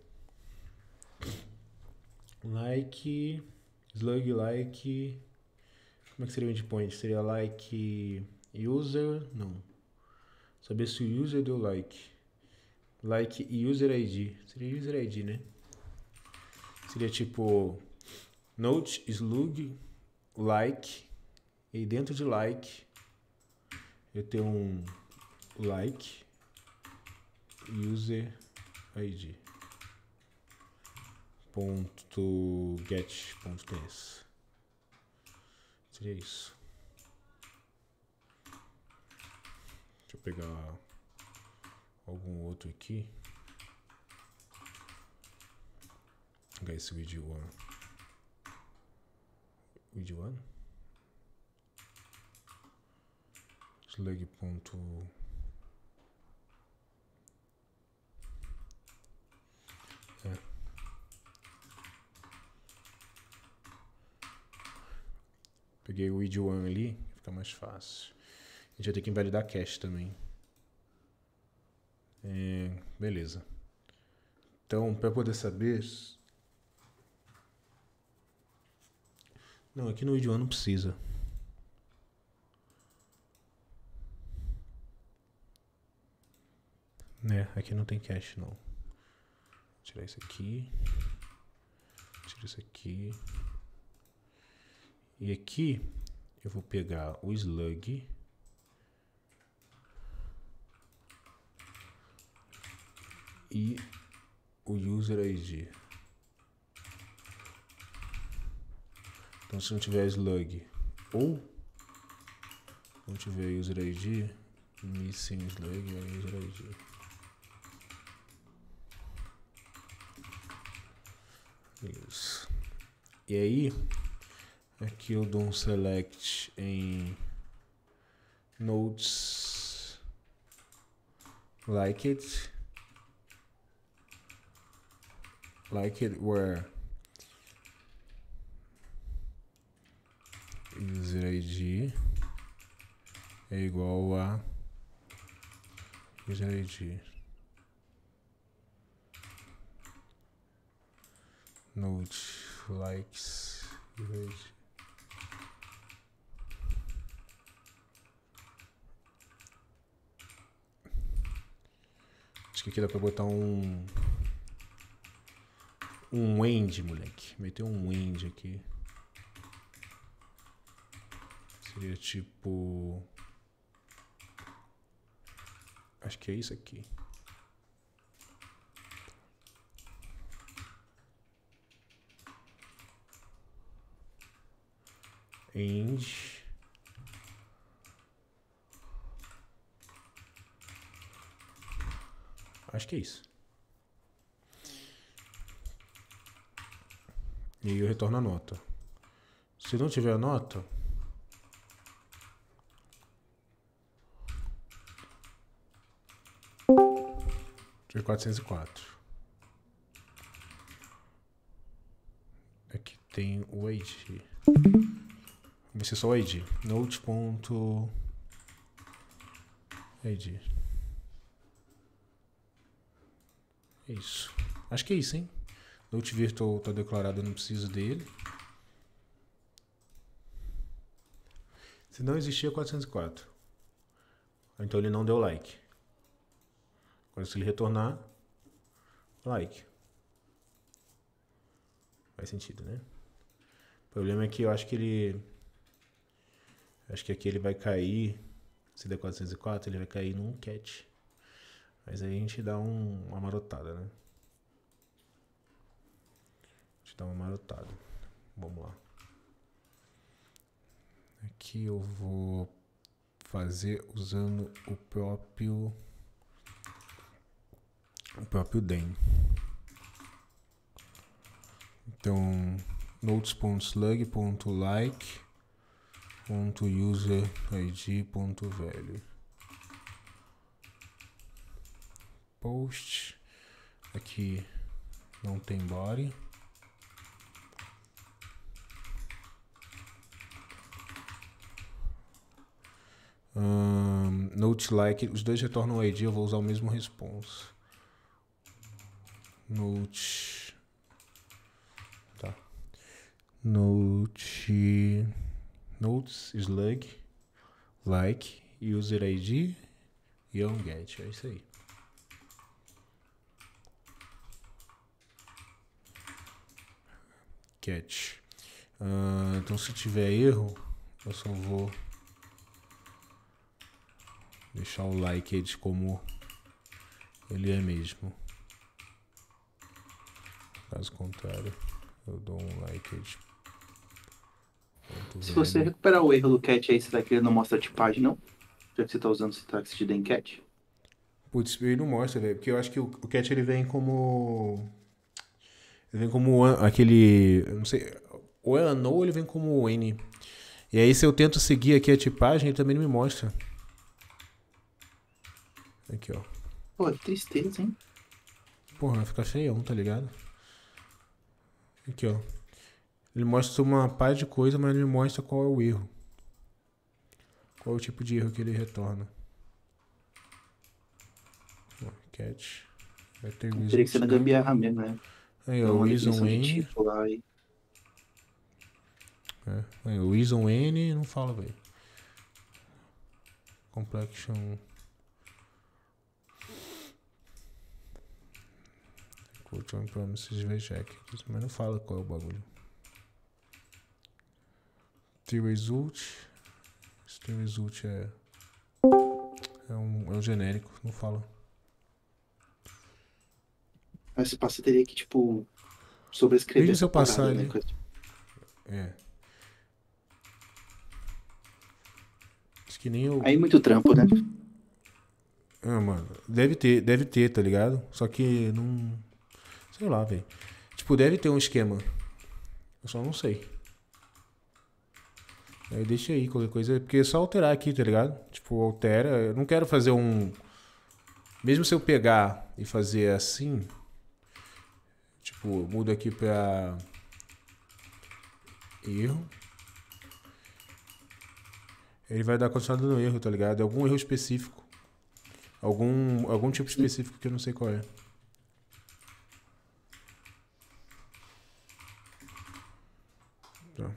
Like... Slug, like... Como é que seria o endpoint? Seria like user? Não. Saber se o user deu like. Like e user ID. Seria user ID, né? Seria tipo node slug like. E dentro de like eu tenho um like user ID. .get.ts. Seria isso. Deixa eu pegar algum outro aqui. Vou pegar esse vídeo 1. Vídeo 1. Slug. Peguei o id1 ali, fica mais fácil. A gente vai ter que invalidar cache também. Beleza. Então, para poder saber... Não, aqui no id1 não precisa. Aqui não tem cache, não. Vou tirar isso aqui. Tira isso aqui. E aqui eu vou pegar o slug e o user ID. Então, se não tiver slug ou não tiver user ID, missing slug e user ID. Isso. E aí, aqui eu dou um select em nodes like it where user ID é igual a user ID. Node likes user ID. Acho que aqui dá pra botar um end, moleque. Meter um end aqui. Seria tipo... Acho que é isso aqui. End. Acho que é isso. E aí eu retorno a nota. Se não tiver a nota, tiver 404. Aqui tem o ID. Vai ser só o ID. Note.id. É isso. Acho que é isso, hein? Note virtual tá declarado, eu não preciso dele. Se não existia 404. Então ele não deu like. Agora se ele retornar, like. Faz sentido, né? O problema é que eu acho que ele... Acho que aqui ele vai cair... Se der 404, ele vai cair num catch. Mas aí a gente dá uma marotada, né? A gente dá uma marotada. Vamos lá. Aqui eu vou fazer usando o próprio den. Então, notes.slug.like.userid.value. Post. Aqui não tem body. Note like, os dois retornam o ID, eu vou usar o mesmo response. Note notes slug like user ID e onGet, é isso aí. Catch. Então se tiver erro, eu só vou deixar o like de como ele é mesmo. Caso contrário, eu dou um like de Se você recuperar o erro do cat aí, será que ele não mostra a tipagem, não? Já que você tá usando o sintaxe de dencat? Putz, ele não mostra, velho. Porque eu acho que o cat ele vem como... Ele vem como aquele... Eu não sei... Ou é unknown ou ele vem como N. E aí se eu tento seguir aqui a tipagem, ele também não me mostra. Aqui, ó. Pô, que tristeza, hein? Porra, vai ficar feião, tá ligado? Aqui, ó. Ele mostra uma par de coisa, mas ele mostra qual é o erro. Qual é o tipo de erro que ele retorna. Cat. Vai ter Teria que ser na result, né? gambiarra mesmo, né? Aí, Dar ó, uma reason definição de N. tipo lá e... Aí, o reason N não fala, velho. Complexion. Culture Promises Reject. Mas não fala qual é o bagulho. The result. The result é um genérico, não fala. Mas se passa, teria que, tipo, sobrescrever Mesmo se essa eu passar parada, né? ali. É. Acho que nem eu. Aí muito trampo, né? Ah, mano. Deve ter, tá ligado? Só que não. Sei lá, velho. Tipo, deve ter um esquema. Eu só não sei. Aí deixa aí qualquer coisa. Porque é só alterar aqui, tá ligado? Tipo, altera. Eu não quero fazer um. Mesmo se eu pegar e fazer assim. Tipo, mudo aqui pra. Erro. Ele vai dar continuidade no erro, tá ligado? É algum erro específico. Algum tipo Sim. específico que eu não sei qual é. Tá.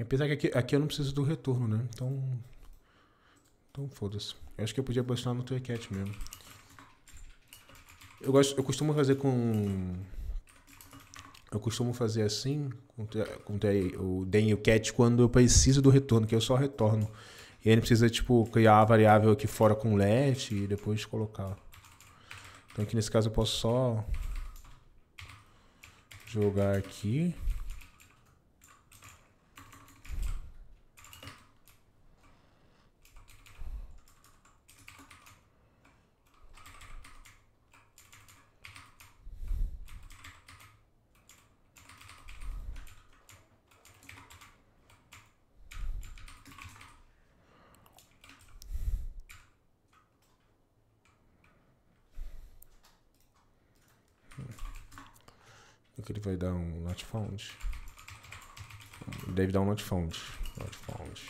Apesar que aqui eu não preciso do retorno, né? Então foda-se. Eu acho que eu podia postar no TweetCat mesmo. Eu costumo fazer com. Eu costumo fazer assim com o den e o cat quando eu preciso do retorno, que eu só retorno. E aí ele precisa, tipo, criar a variável aqui fora com let e depois colocar. Então aqui nesse caso eu posso só jogar aqui. Aqui ele vai dar um not found. Deve dar um not found. Not found.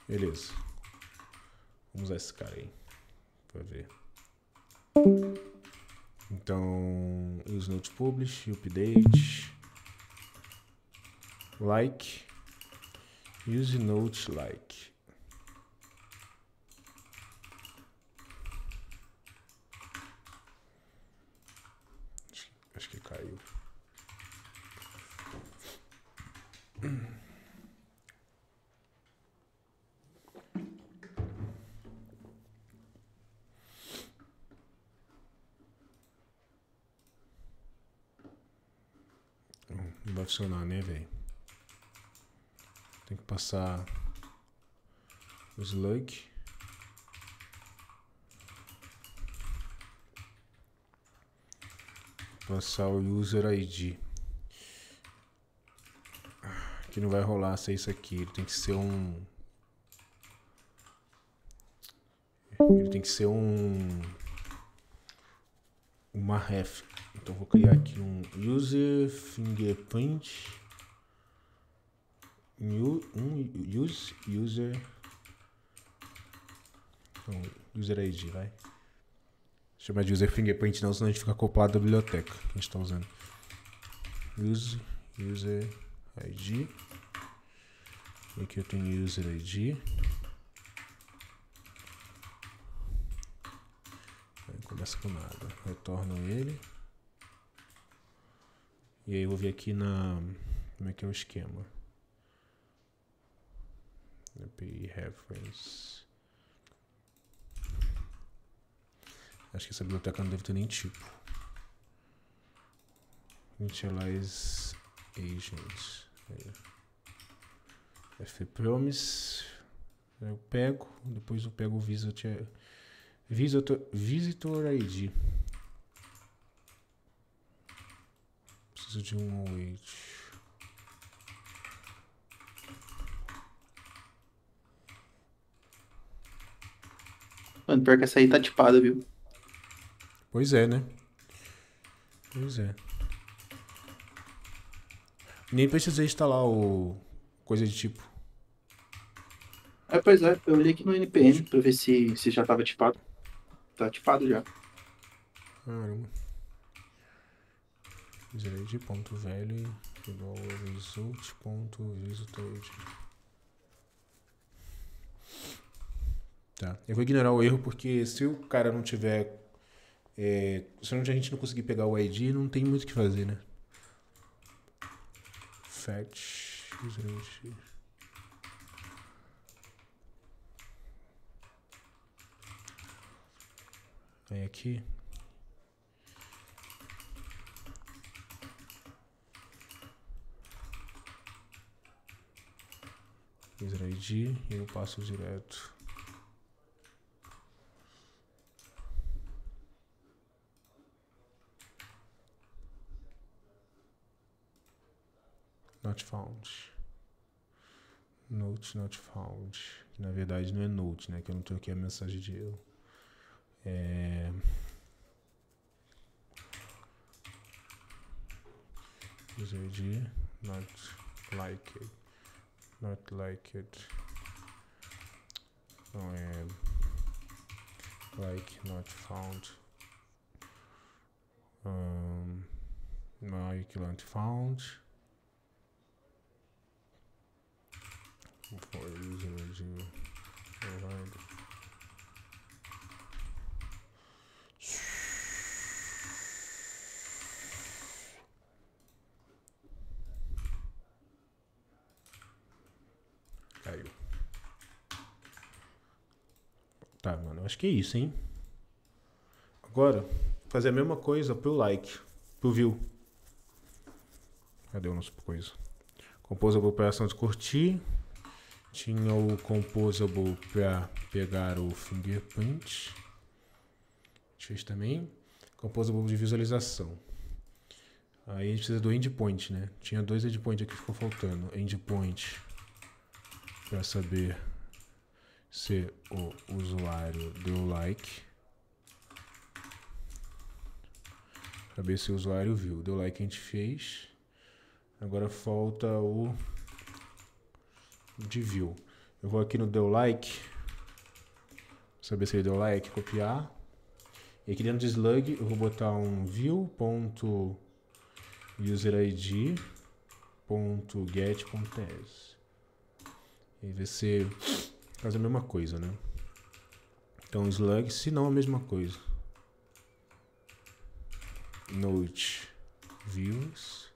Beleza. Vamos usar esse cara aí. Pra ver. Então, use note publish, update, like, use note like. Acho que caiu. Não vai funcionar, né, velho? Tem que passar o slug. Passar o user ID. Que não vai rolar ser isso aqui. Ele tem que ser um. Ele tem que ser uma ref. Então vou criar aqui um user fingerprint. Use user. Então, user ID, vai. Chama de user fingerprint não, senão a gente fica acoplado à biblioteca que a gente está usando. Use user ID. E aqui eu tenho user ID. Aí começa com nada. Retorno ele. E aí eu vou vir aqui na. Como é que é o esquema? API reference. Acho que essa biblioteca não deve ter nem tipo. Initialize agent. fpromise. Eu pego, depois eu pego o visitor ID. Preciso de um await. Mano, pior que essa aí tá tipada, viu? Pois é, né? Pois é. Nem precisei instalar o coisa de tipo. Pois é, eu olhei aqui no NPM pra ver se já tava tipado. Tá tipado já. Caramba. Zerd.value igual a result.visited. Tá. Eu vou ignorar o erro porque se o cara não tiver. Se a gente não conseguir pegar o ID, não tem muito o que fazer, né? Fetch. Aí aqui. User ID e eu passo direto. Not found. Note not found. Que na verdade não é note, né? Que eu não troquei a mensagem de erro. User ID not like it. Not like it. Não é like not found. Like not found. For user ID. Caiu. Tá, mano. Acho que é isso, hein? Agora, fazer a mesma coisa pro like, pro view. Cadê o nosso coisa? Composable para ação de curtir. Tinha o composable para pegar o fingerprint. Fez também. Composable de visualização. Aí a gente precisa do endpoint, né? Tinha 2 endpoints aqui que ficou faltando. Endpoint para saber se o usuário deu like. Saber se o usuário viu. Deu like, a gente fez. Agora falta o de view. Eu vou aqui no deu like. Saber se ele deu like. Copiar. E aqui dentro do slug eu vou botar um view.userid.get.as. E ver se faz a mesma coisa, né? Então slug, se não a mesma coisa. Note views.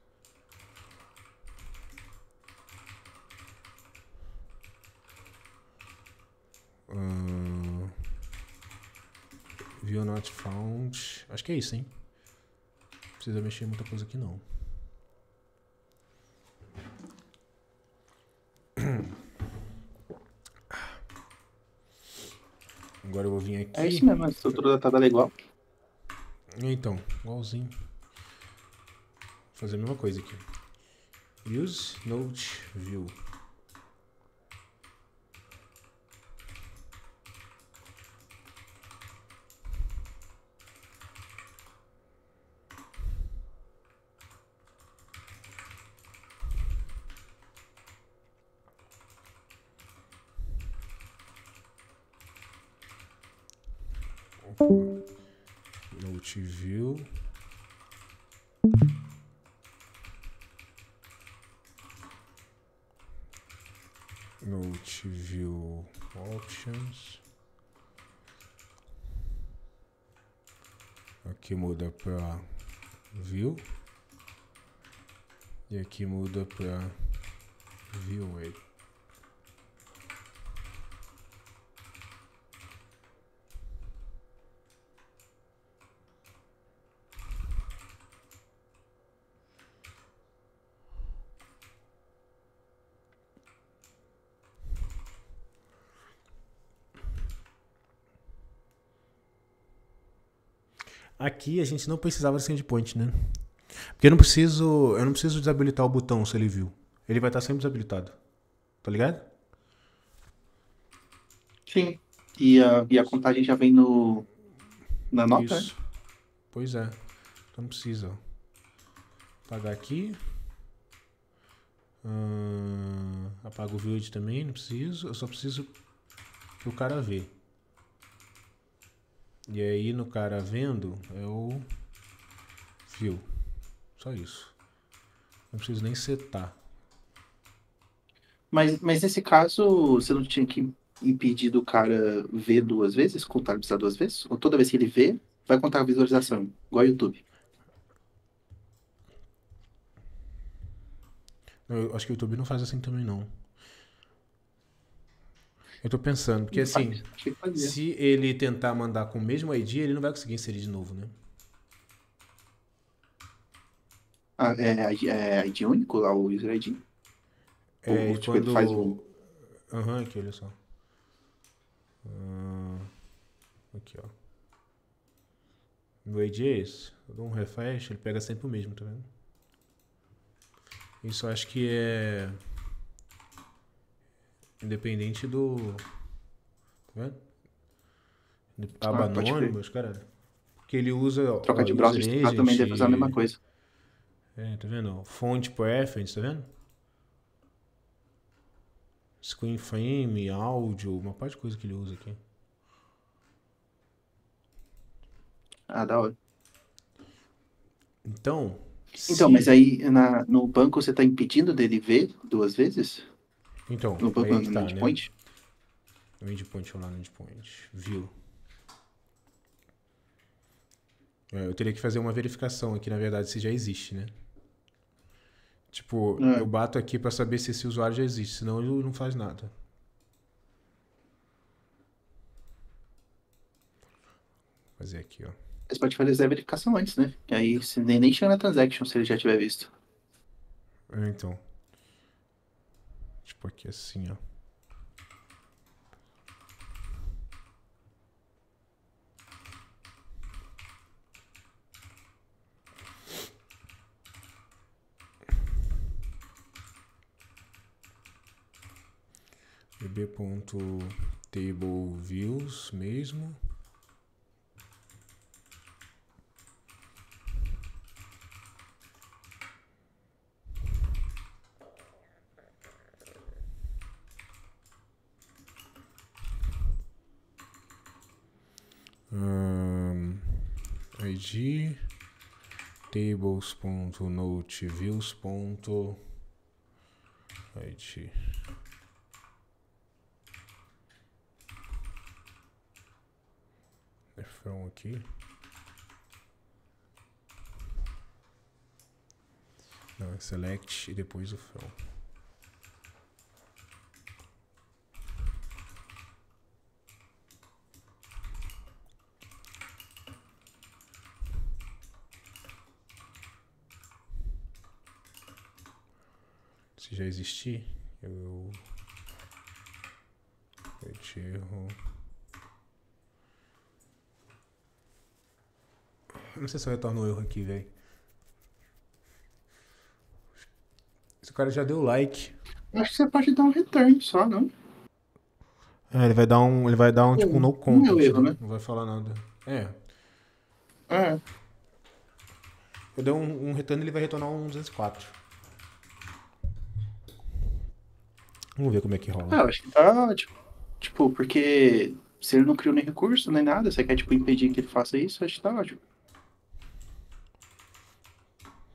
View not found. Acho que é isso, hein? Não precisa mexer muita coisa aqui, não. Agora eu vou vir aqui. É isso mesmo, a estrutura da tabela é igual. Então, igualzinho. Vou fazer a mesma coisa aqui. Use Note View. Note View. Note View Options. Aqui muda para View. E aqui muda para View Weight. Aqui a gente não precisava de endpoint, né? Porque eu não preciso desabilitar o botão se ele viu. Ele vai estar sempre desabilitado. Tá ligado? Sim. E a contagem já vem na nota, né? Isso. Pois é. Então não precisa, ó. Apagar aqui. Apago o verde também, não preciso. Eu só preciso que o cara vê. E aí no cara vendo, eu view. Só isso. Não preciso nem setar. Mas nesse caso, você não tinha que impedir do cara ver duas vezes, contabilizar duas vezes? Ou toda vez que ele vê, vai contar a visualização, igual o YouTube? Eu acho que o YouTube não faz assim também, não. Eu tô pensando, porque assim, Achei que fazia. se ele tentar mandar com o mesmo ID, ele não vai conseguir inserir de novo, né? Ah, é ID único lá, o user ID? É, e Tipo, ele faz um. quando. Aham, aqui, olha só. Aqui, ó. Meu ID é esse. Eu dou um refresh, ele pega sempre o mesmo, tá vendo? Isso eu acho que é. Independente do. Tá vendo? Aba Ah, pode crer. anônimos, cara. Que ele usa, Troca ó, de user browser separado também agent. deve usar a mesma coisa. É, tá vendo? Font preference, tá vendo? Screen frame, áudio, uma parte de coisa que ele usa aqui. Ah, da hora. Então, Então, mas se. aí no banco você tá impedindo dele ver duas vezes? Então, No banco, aí não, que no tá, né? endpoint? No endpoint, vamos lá no endpoint. View. É, eu teria que fazer uma verificação aqui, na verdade, se já existe, né? Tipo, eu Ah, bato aqui pra saber se esse usuário já existe, senão ele não faz nada. Vou fazer aqui, ó. você pode fazer a verificação antes, né? Que aí você nem chega na transaction se ele já tiver visto. Então, tipo aqui assim, ó. bb.tableviews mesmo. ID tables.noteviews.id. From aqui. Não, é select e depois o from. Se já existir, eu erro. Não sei se eu retorno o erro aqui, velho. Esse cara já deu like. Acho que você pode dar um return só, não? É, ele vai dar um tipo um no Não é o content, erro, né? né? Não vai falar nada. É, É, eu dei um return, ele vai retornar um 204. Vamos ver como é que rola. eu acho que tá, tipo, porque se ele não criou nem recurso, nem nada, você quer, tipo, impedir que ele faça isso, acho que tá ótimo.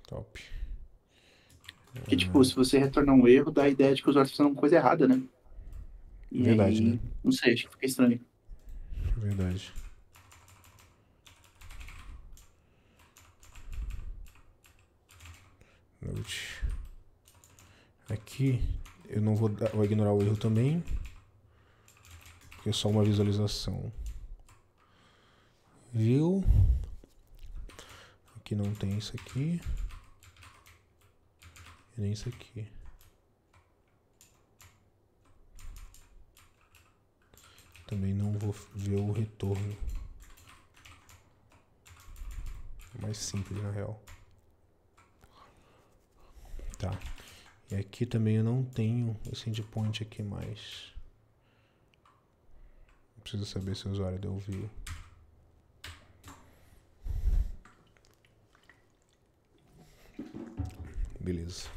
Top. Porque, tipo, se você retornar um erro, dá a ideia de que o usuário tá fazendo uma coisa errada, né? E Verdade, né? aí, não sei, acho que fica estranho. Verdade. Note. Aqui eu não vou ignorar o erro também, porque é só uma visualização. View. Aqui não tem isso aqui. E nem isso aqui. Também não vou ver o retorno. Mais simples, na real. Tá. E aqui também eu não tenho esse endpoint aqui mais. Preciso saber se o usuário deu view. Beleza.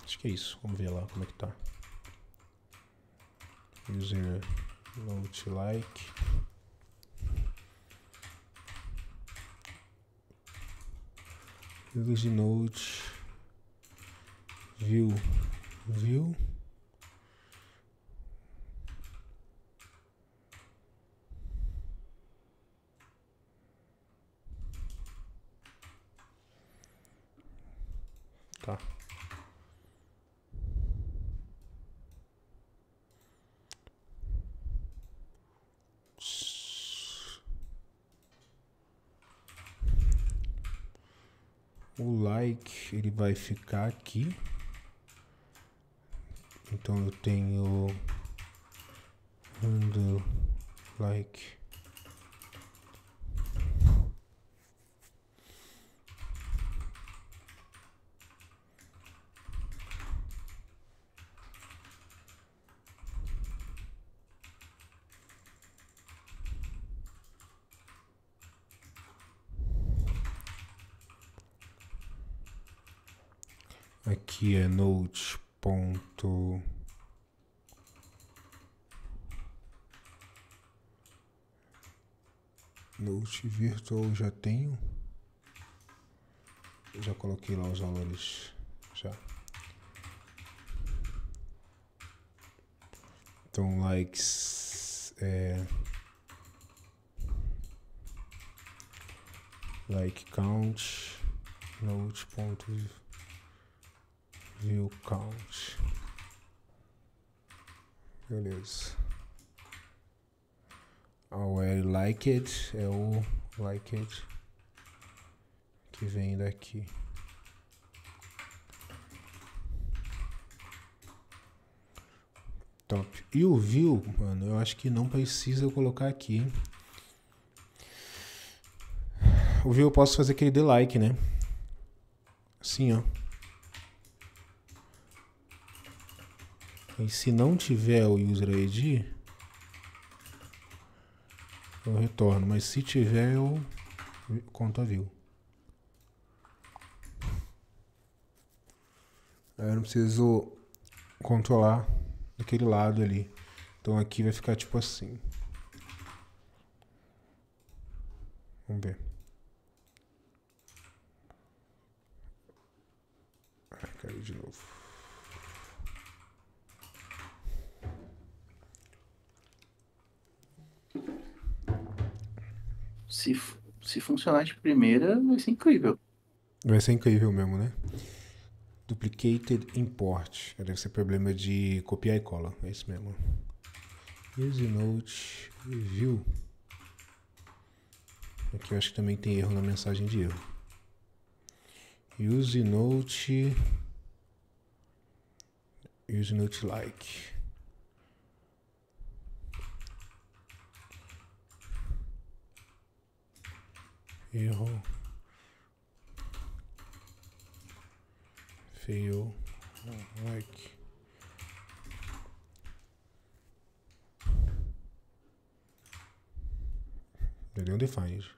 Acho que é isso. Vamos ver lá como é que tá. User note like. User note view. Tá. O like ele vai ficar aqui. Então eu tenho handle like. Aqui é note ponto note virtual já tenho. Já coloquei lá os valores já. Então likes like count note ponto view count. Beleza. Where liked é o liked que vem daqui. Top. E o view, mano, eu acho que não precisa eu colocar aqui. O view eu posso fazer aquele de like, né? Assim, ó. E se não tiver o user ID, eu retorno. Mas se tiver, eu conto a view. Aí eu não preciso controlar daquele lado ali. Então aqui vai ficar tipo assim. Vamos ver. Caiu de novo. Se funcionar de primeira, vai ser incrível. Vai ser incrível mesmo, né? Duplicated import. Deve ser problema de copiar e cola. É isso mesmo. Use note view. Aqui eu acho que também tem erro na mensagem de erro. Use note like. Erro. Fail like. Ele undefined.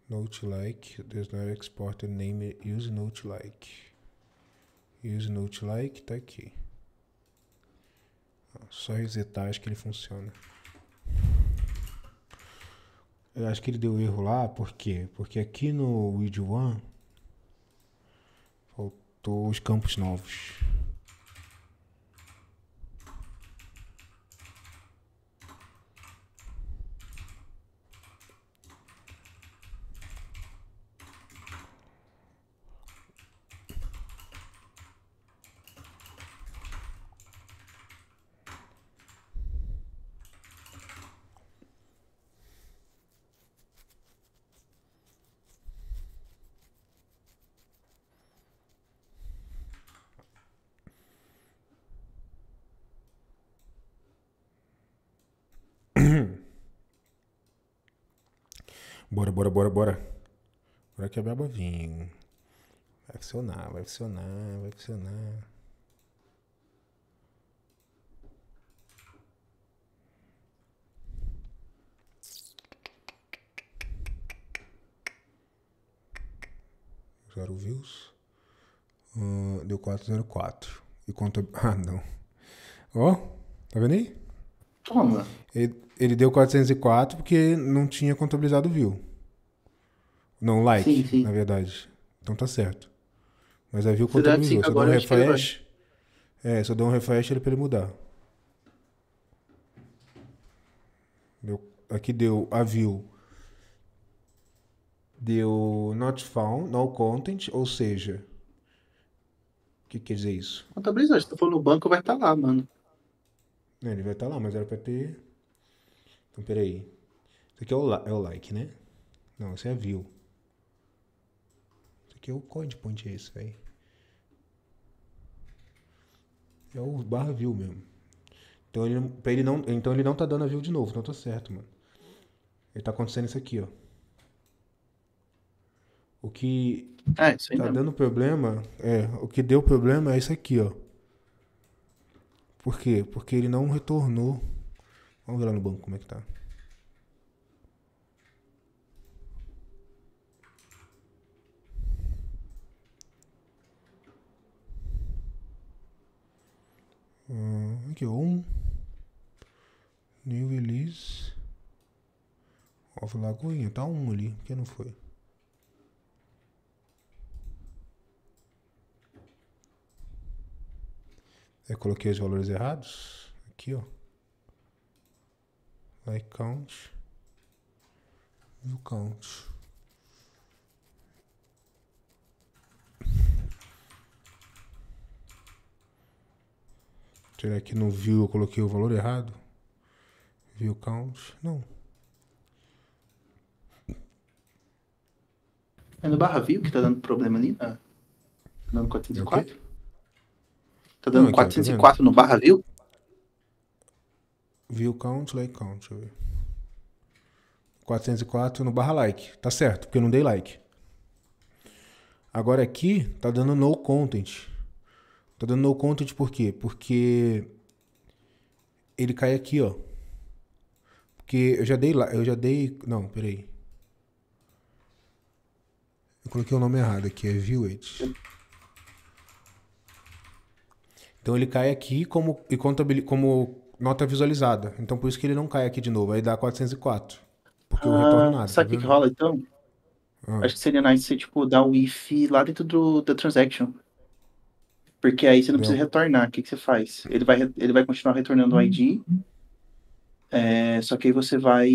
Note like does not export the name use note like. Use note like tá aqui. Só resetar, acho que ele funciona. Eu acho que ele deu erro lá, por quê? Porque aqui no read1 faltou os campos novos. Bora. Bora que a baba vinha. Vai funcionar, vai funcionar, vai funcionar. Zero views. Deu 404. E conta. Ah, não. Ó, tá vendo aí? Toma. Ele deu 404 porque não tinha contabilizado view. Não, like, Sim, sim. na verdade. Então tá certo. Mas a view Se der contabilizou. 5 Se eu der um agora, eu acho que ele vai. refresh. Se eu der um refresh, ele pra ele mudar. Aqui deu a view. Deu not found, no content, ou seja. O que quer dizer isso? Contabilizou. Se tu for no banco, vai estar lá, mano. Ele vai estar lá, mas era pra ter. Então peraí. Isso aqui é o like, né? Não, isso é a view. Isso aqui é o code point, é esse, velho. É o barra view mesmo. Então ele não tá dando a view de novo, então tá certo, mano. Ele tá acontecendo isso aqui, ó. O que Isso aí tá mesmo. dando problema o que deu problema é isso aqui, ó. Por quê? Porque ele não retornou. Vamos ver lá no banco como é que tá. Aqui, new release of Lagoinha, tá ali, por que não foi? Eu coloquei os valores errados. Aqui, ó. Like count. View count. Será que no view eu coloquei o valor errado? View count? Não. É no barra view que tá dando problema ali, né? Tá dando É o 404? quê? Tá Não, dando aqui, ó, tá vendo? 404 no barra view? View count, like count, deixa eu ver. 404 no barra like. Tá certo, porque eu não dei like. Agora aqui tá dando no content. Tá dando no content por quê? Porque ele cai aqui, ó. Porque eu já dei. Não, peraí. Eu coloquei o nome errado aqui, é view it. Então ele cai aqui como nota visualizada. Então por isso que ele não cai aqui de novo. Aí dá 404. Porque eu retorno nada, tá Sabe o que que vendo? rola então? Ah, Acho que seria nice você, tipo, dar o if lá dentro da transaction. Porque aí você não precisa deu. retornar. O que que você faz? Ele vai continuar retornando o ID. Só que aí você vai,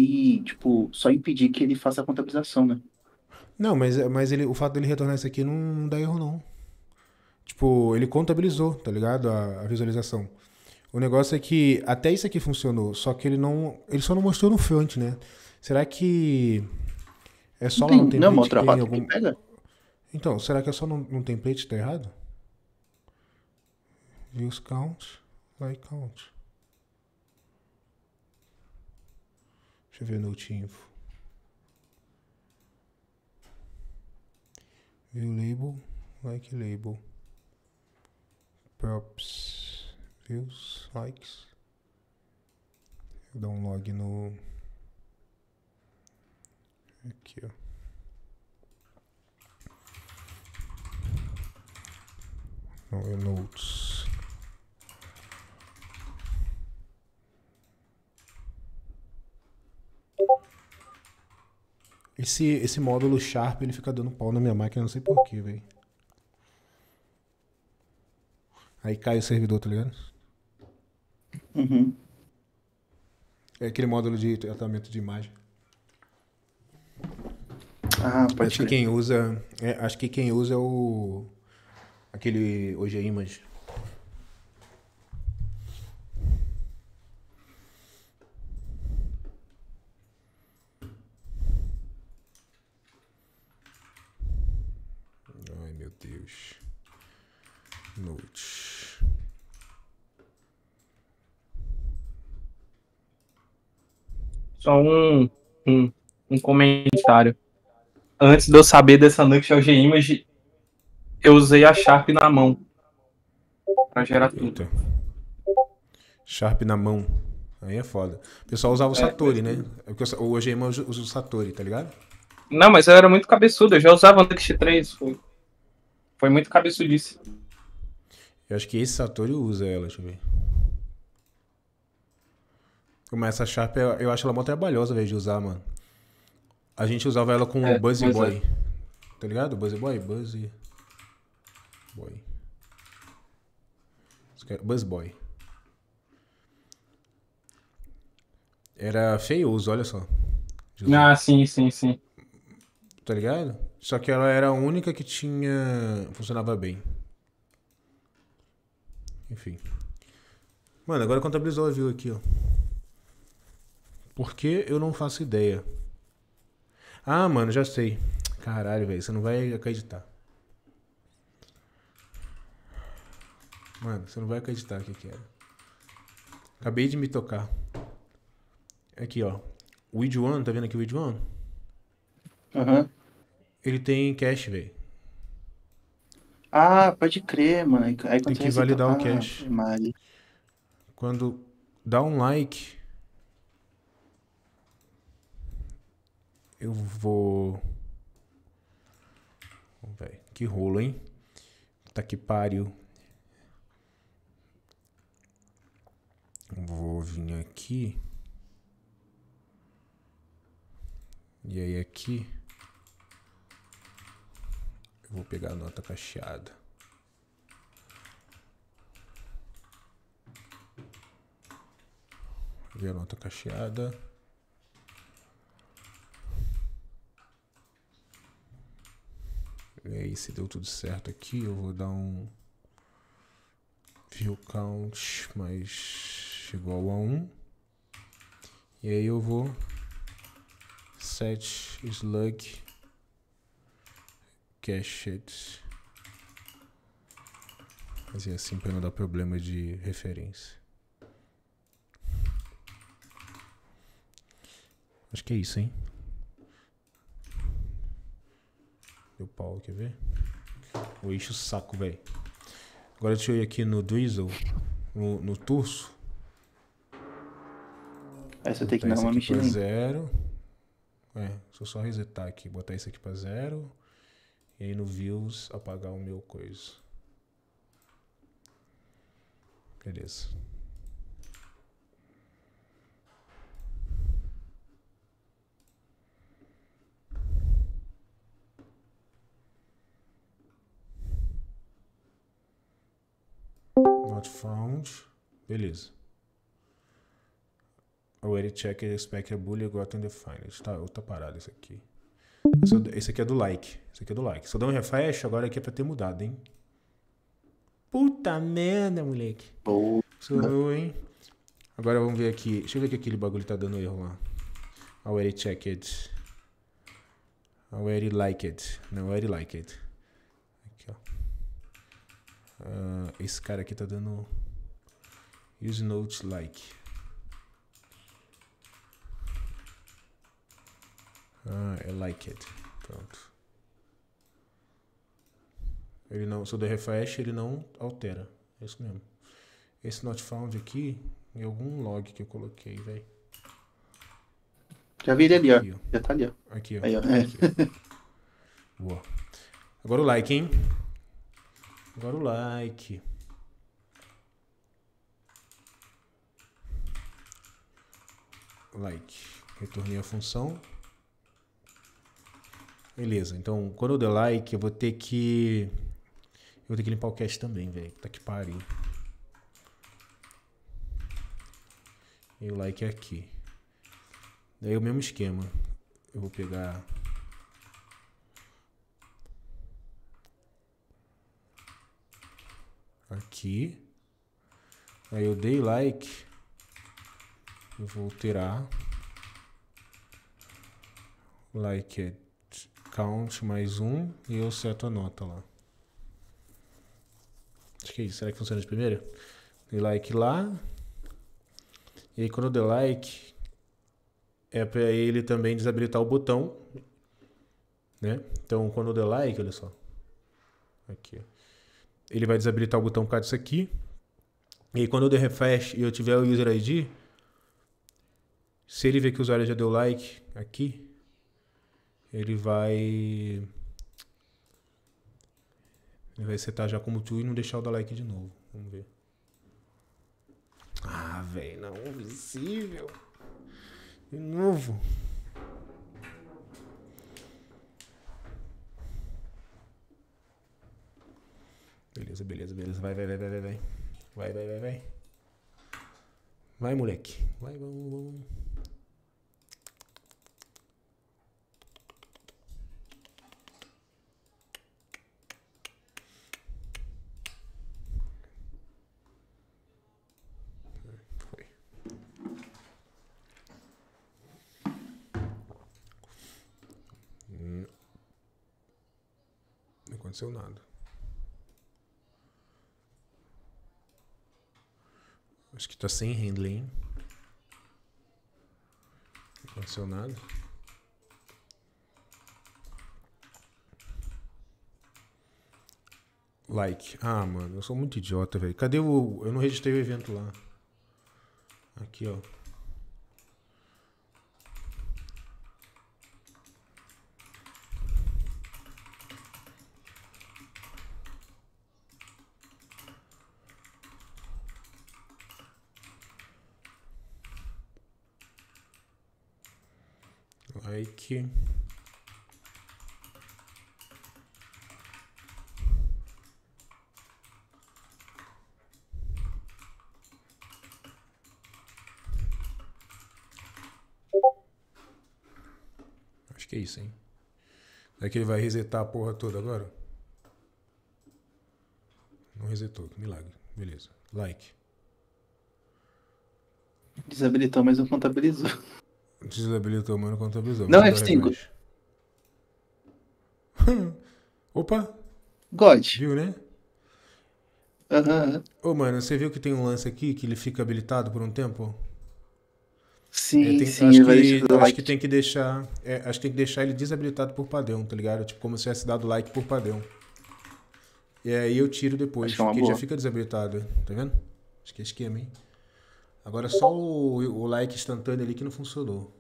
tipo, só impedir que ele faça a contabilização, né? Não, mas o fato dele retornar isso aqui não dá erro, não. Tipo, ele contabilizou, tá ligado? A visualização. O negócio é que até isso aqui funcionou, só que ele só não mostrou no front, né? Será que é Não só lá tem, no não é uma template que outra tem rota que algum... pega? Então, será que é só no template que tá errado? Views count, like count. Deixa eu ver note info. View label, like label. Props, views, likes. Vou dar um log no... Aqui, ó. Não, é notes. Esse módulo Sharp, ele fica dando pau na minha máquina, não sei porquê, velho. Aí cai o servidor, tá ligado? Uhum. É aquele módulo de tratamento de imagem. Pode Acho que crer. quem usa é o... Aquele OG Image. Ai, meu Deus. Notes. Só um comentário. Antes de eu saber dessa Nuxt Image, Eu usei a Sharp na mão pra gerar tudo. Eita. Sharp na mão. Aí é foda. O pessoal usava o Satori, né? É porque o Ojima usa o Satori, tá ligado? Não, mas eu era muito cabeçudo. Eu já usava o Next 3. Foi muito cabeçudice. Eu acho que esse Satori usa ela, deixa eu ver. Mas essa Sharp, eu acho ela mó trabalhosa, velho, de usar, mano. A gente usava ela com o Buzzy mas Boy. Tá ligado? Buzzy Boy? Buzzy Boy. Buzz Boy. Era feioso, olha só. Ah, sim. Tá ligado? Só que ela era a única que funcionava bem. Enfim. Mano, agora contabilizou a view aqui, ó. Por que eu não faço ideia? Ah, mano, já sei. Caralho, velho, você não vai acreditar. Mano, você não vai acreditar o que era. Acabei de me tocar. Aqui, ó. O Weed One, tá vendo aqui o Weed One? Aham. Ele tem cache, velho. Ah, pode crer, mano. Aí Tem quando você que reseta. validar o Ah, cache. Mari. Quando dá um like, eu vou... Véi, que rolo, hein? Tá que pariu. Vou vir aqui. E aí aqui eu vou pegar a nota cacheada. Ver a nota cacheada. E aí, se deu tudo certo aqui, eu vou dar um view count mais igual a 1. E aí eu vou set slug cached. Fazer assim para não dar problema de referência. Acho que é isso, hein? Deu pau, quer ver? Vou encher o saco, velho. Agora deixa eu ir aqui no Drizzle, no Turso. Aí você tem que Botar dar isso uma aqui mexida pra em. 0. Deixa eu só resetar aqui. Botar isso aqui pra 0. E aí no Views apagar o meu coisa. Beleza. Not found. Beleza. Already checked the spec bully got undefined. Tá, outra parada isso aqui. Esse aqui é do like. Esse aqui é do like. Se eu der um refresh, agora aqui é pra ter mudado, hein? Puta merda, moleque. Boa. Sou eu, hein? Agora vamos ver aqui. Deixa eu ver que aquele bagulho tá dando erro lá. Already checked. Already liked. Não, already liked. Aqui, ó. Esse cara aqui tá dando use note like. É liked. Pronto. Ele não, se eu der refresh, ele não altera. É isso mesmo. Esse not found aqui é algum log que eu coloquei, velho. Já vi ele ali, ó. Aqui, ó. Já tá ali, ó. Aqui, ó. Aí, ó. Aqui, ó. Boa. Agora o like, hein? Agora o like. Like. Retornei a função. Beleza. Então, quando eu der like, eu vou ter que limpar o cache também, velho. Puta que pariu. E o like é aqui. Daí é o mesmo esquema. Eu vou pegar... aqui. Aí eu dei like. Eu vou alterar. Like é count mais 1 e eu seto a nota lá. Acho que é isso. Será que funciona de primeira? Dei like lá. E aí quando eu der like, é pra ele também desabilitar o botão, né? Então quando eu der like, olha só. Aqui, ó. Ele vai desabilitar o botão por causa disso aqui. E aí quando eu der refresh e eu tiver o user ID, se ele ver que o usuário já deu like aqui, ele vai setar já como tu e não deixar o dar like de novo. Vamos ver. Ah, velho, não é possível. De novo. Beleza, beleza, beleza. Vai. Vai. Vai, moleque. Vai, vamos. Foi. Não aconteceu nada. Acho que tá sem handling. Não aconteceu nada. Like. Ah, mano, eu sou muito idiota, velho. Cadê o... Eu não registrei o evento lá. Aqui, ó. Like. Acho que é isso, hein? Será que ele vai resetar a porra toda agora? Não resetou, que milagre. Beleza. Like. Desabilitou, mas não contabilizou. Desabilitou, mas não contabilizou. Não, Vamos dar F5. refresh. Opa, God. viu, né? Aham. Ô, mano, você viu que tem um lance aqui que ele fica habilitado por um tempo? Sim, sim, Acho ele vai deixar de dar acho like. que tem que deixar. Acho que tem que deixar ele desabilitado por padrão, tá ligado? Tipo, como se tivesse dado like por padrão. E aí eu tiro depois, Acho que é uma porque ele já boa. fica desabilitado, tá vendo? Acho que é esquema, hein? Agora só o like instantâneo ali que não funcionou.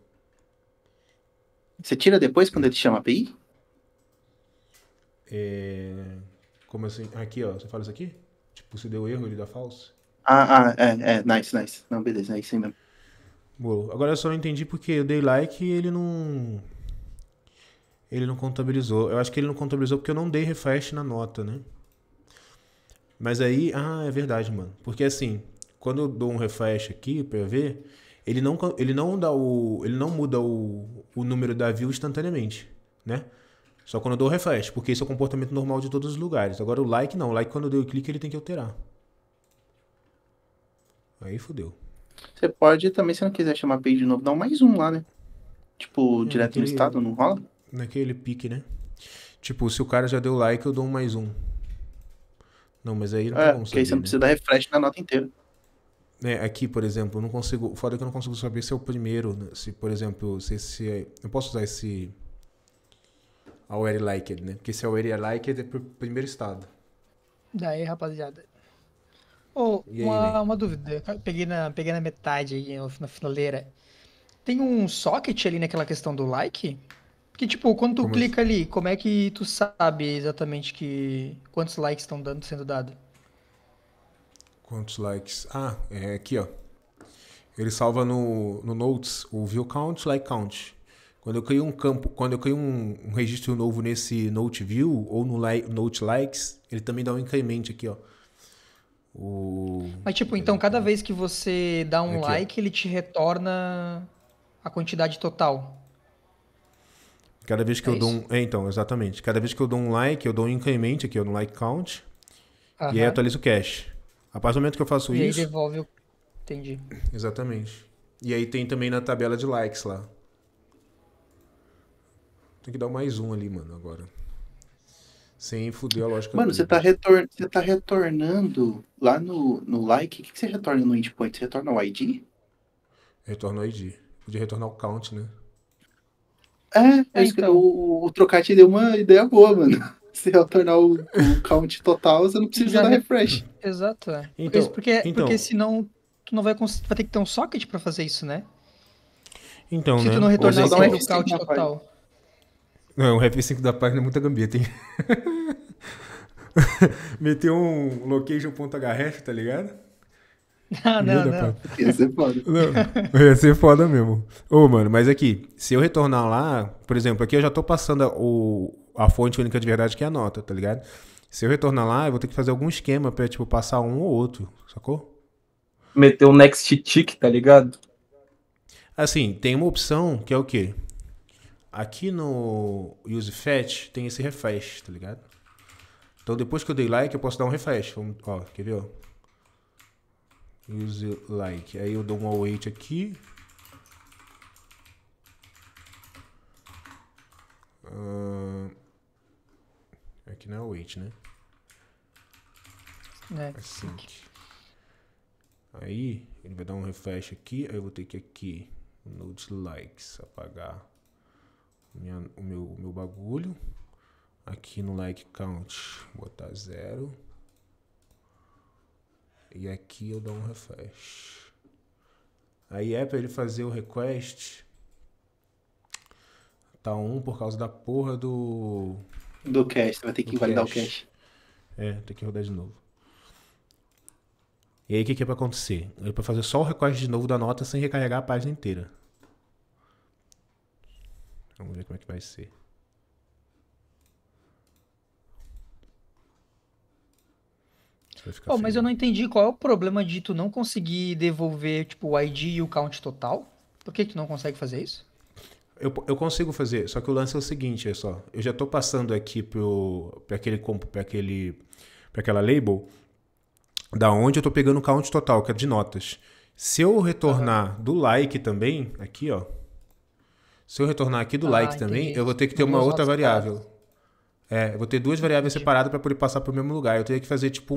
Você tira depois quando ele te chama a API? Como assim? Aqui, ó. Você fala isso aqui? Tipo, se deu erro, ele dá false. Nice. Não, beleza, é isso aí mesmo. Boa. Agora eu só não entendi porque eu dei like e ele não. Ele não contabilizou. Eu acho que ele não contabilizou porque eu não dei refresh na nota, né? Mas aí. Ah, é verdade, mano. Porque assim, quando eu dou um refresh aqui pra ver, ele não muda o número da view instantaneamente, né? Só quando eu dou o refresh, porque isso é o comportamento normal de todos os lugares. Agora o like não. O like quando eu dei o clique ele tem que alterar. Aí fodeu. Você pode também, se não quiser chamar a API de novo, dar um mais um lá, né? Tipo, direto no naquele, estado, não rola? naquele pique, né? Tipo, se o cara já deu like, eu dou um mais um. Não, mas aí não tem como Porque aí você saber, não né? precisa dar refresh na nota inteira. Aqui, por exemplo, eu não consigo. Foda que eu não consigo saber se é o primeiro. Né? Se, por exemplo, eu posso usar esse. Already Liked, né? Porque esse Already Liked é pro primeiro estado. Daí, rapaziada. Ô, E aí, né? uma dúvida. Peguei na metade aí, na finaleira. Tem um socket ali naquela questão do like? Porque, tipo, quando tu Como assim? clica ali, como é que tu sabe exatamente quantos likes estão sendo dados? Quantos likes? Ah, é aqui, ó. Ele salva no Notes o view count, like count. Quando eu crio um campo, quando eu crio um registro novo nesse Note View ou no Note Likes, ele também dá um increment aqui, ó. Mas, tipo, então cada vez que você dá um Aqui, ó. like, ele te retorna a quantidade total. Cada vez que É eu dou isso? então, exatamente. Cada vez que eu dou um like, eu dou um increment aqui, ó, no like count. E aí Aham. atualizo o cache. A partir do momento que eu faço E aí isso, devolve o... Entendi. exatamente. E aí tem também na tabela de likes lá. Tem que dar mais um ali, mano, agora. Sem fuder a lógica Mano, toda. você tá retornando lá no like. O que você retorna no endpoint? Você retorna o ID? Retorna o ID. Podia retornar o count, né? É isso que Então. o Trocati deu uma ideia boa, mano. Se retornar o count total, você não precisa Já dar re- refresh. Exato. É. Então, Porque senão tu não vai vai ter que ter um socket pra fazer isso, né? então, Se tu né? não Ou retornar só dá um sempre o F5 count na página. total. Não, o F5 da página é muita gambeta, hein? Meteu um location.href, tá ligado? Ah, No meio não, da não. página. Ia ser foda. Não, ia ser foda mesmo. Ô, mano, mas aqui, se eu retornar lá, por exemplo, aqui eu já tô passando a fonte única de verdade que é a nota, tá ligado? Se eu retornar lá, eu vou ter que fazer algum esquema pra, tipo, passar um ou outro, sacou? Meteu um next tick, tá ligado? Assim, tem uma opção que é o quê? Aqui no UseFetch tem esse refresh, tá ligado? Então depois que eu dei like, eu posso dar um refresh. Ó, quer ver, ó? Use like. Aí eu dou um await aqui. Aqui não é await, né? É. Assim. Aí ele vai dar um refresh aqui. Aí eu vou ter que aqui Node likes apagar o meu bagulho. Aqui no like count botar 0. E aqui eu dou um refresh. Aí é pra ele fazer o request. Tá 1 por causa da porra do Cache, você vai ter que invalidar o cache. É, tem que rodar de novo. E aí o que é pra acontecer? É pra fazer só o request de novo da nota sem recarregar a página inteira. Vamos ver como é que vai ser. Vai ficar Mas eu não entendi qual é o problema de tu não conseguir devolver, tipo, o ID e o count total. Por que tu não consegue fazer isso? Eu consigo fazer, só que o lance é o seguinte, é só. Eu já tô passando aqui pra aquela label, da onde eu tô pegando o count total, que é de notas. Se eu retornar do like também, aqui, ó. Se eu retornar aqui do like também, entendi. eu vou ter que ter São uma duas outra notas variável. Eu vou ter duas variáveis Entendi. separadas para poder passar pro mesmo lugar. Eu teria que fazer tipo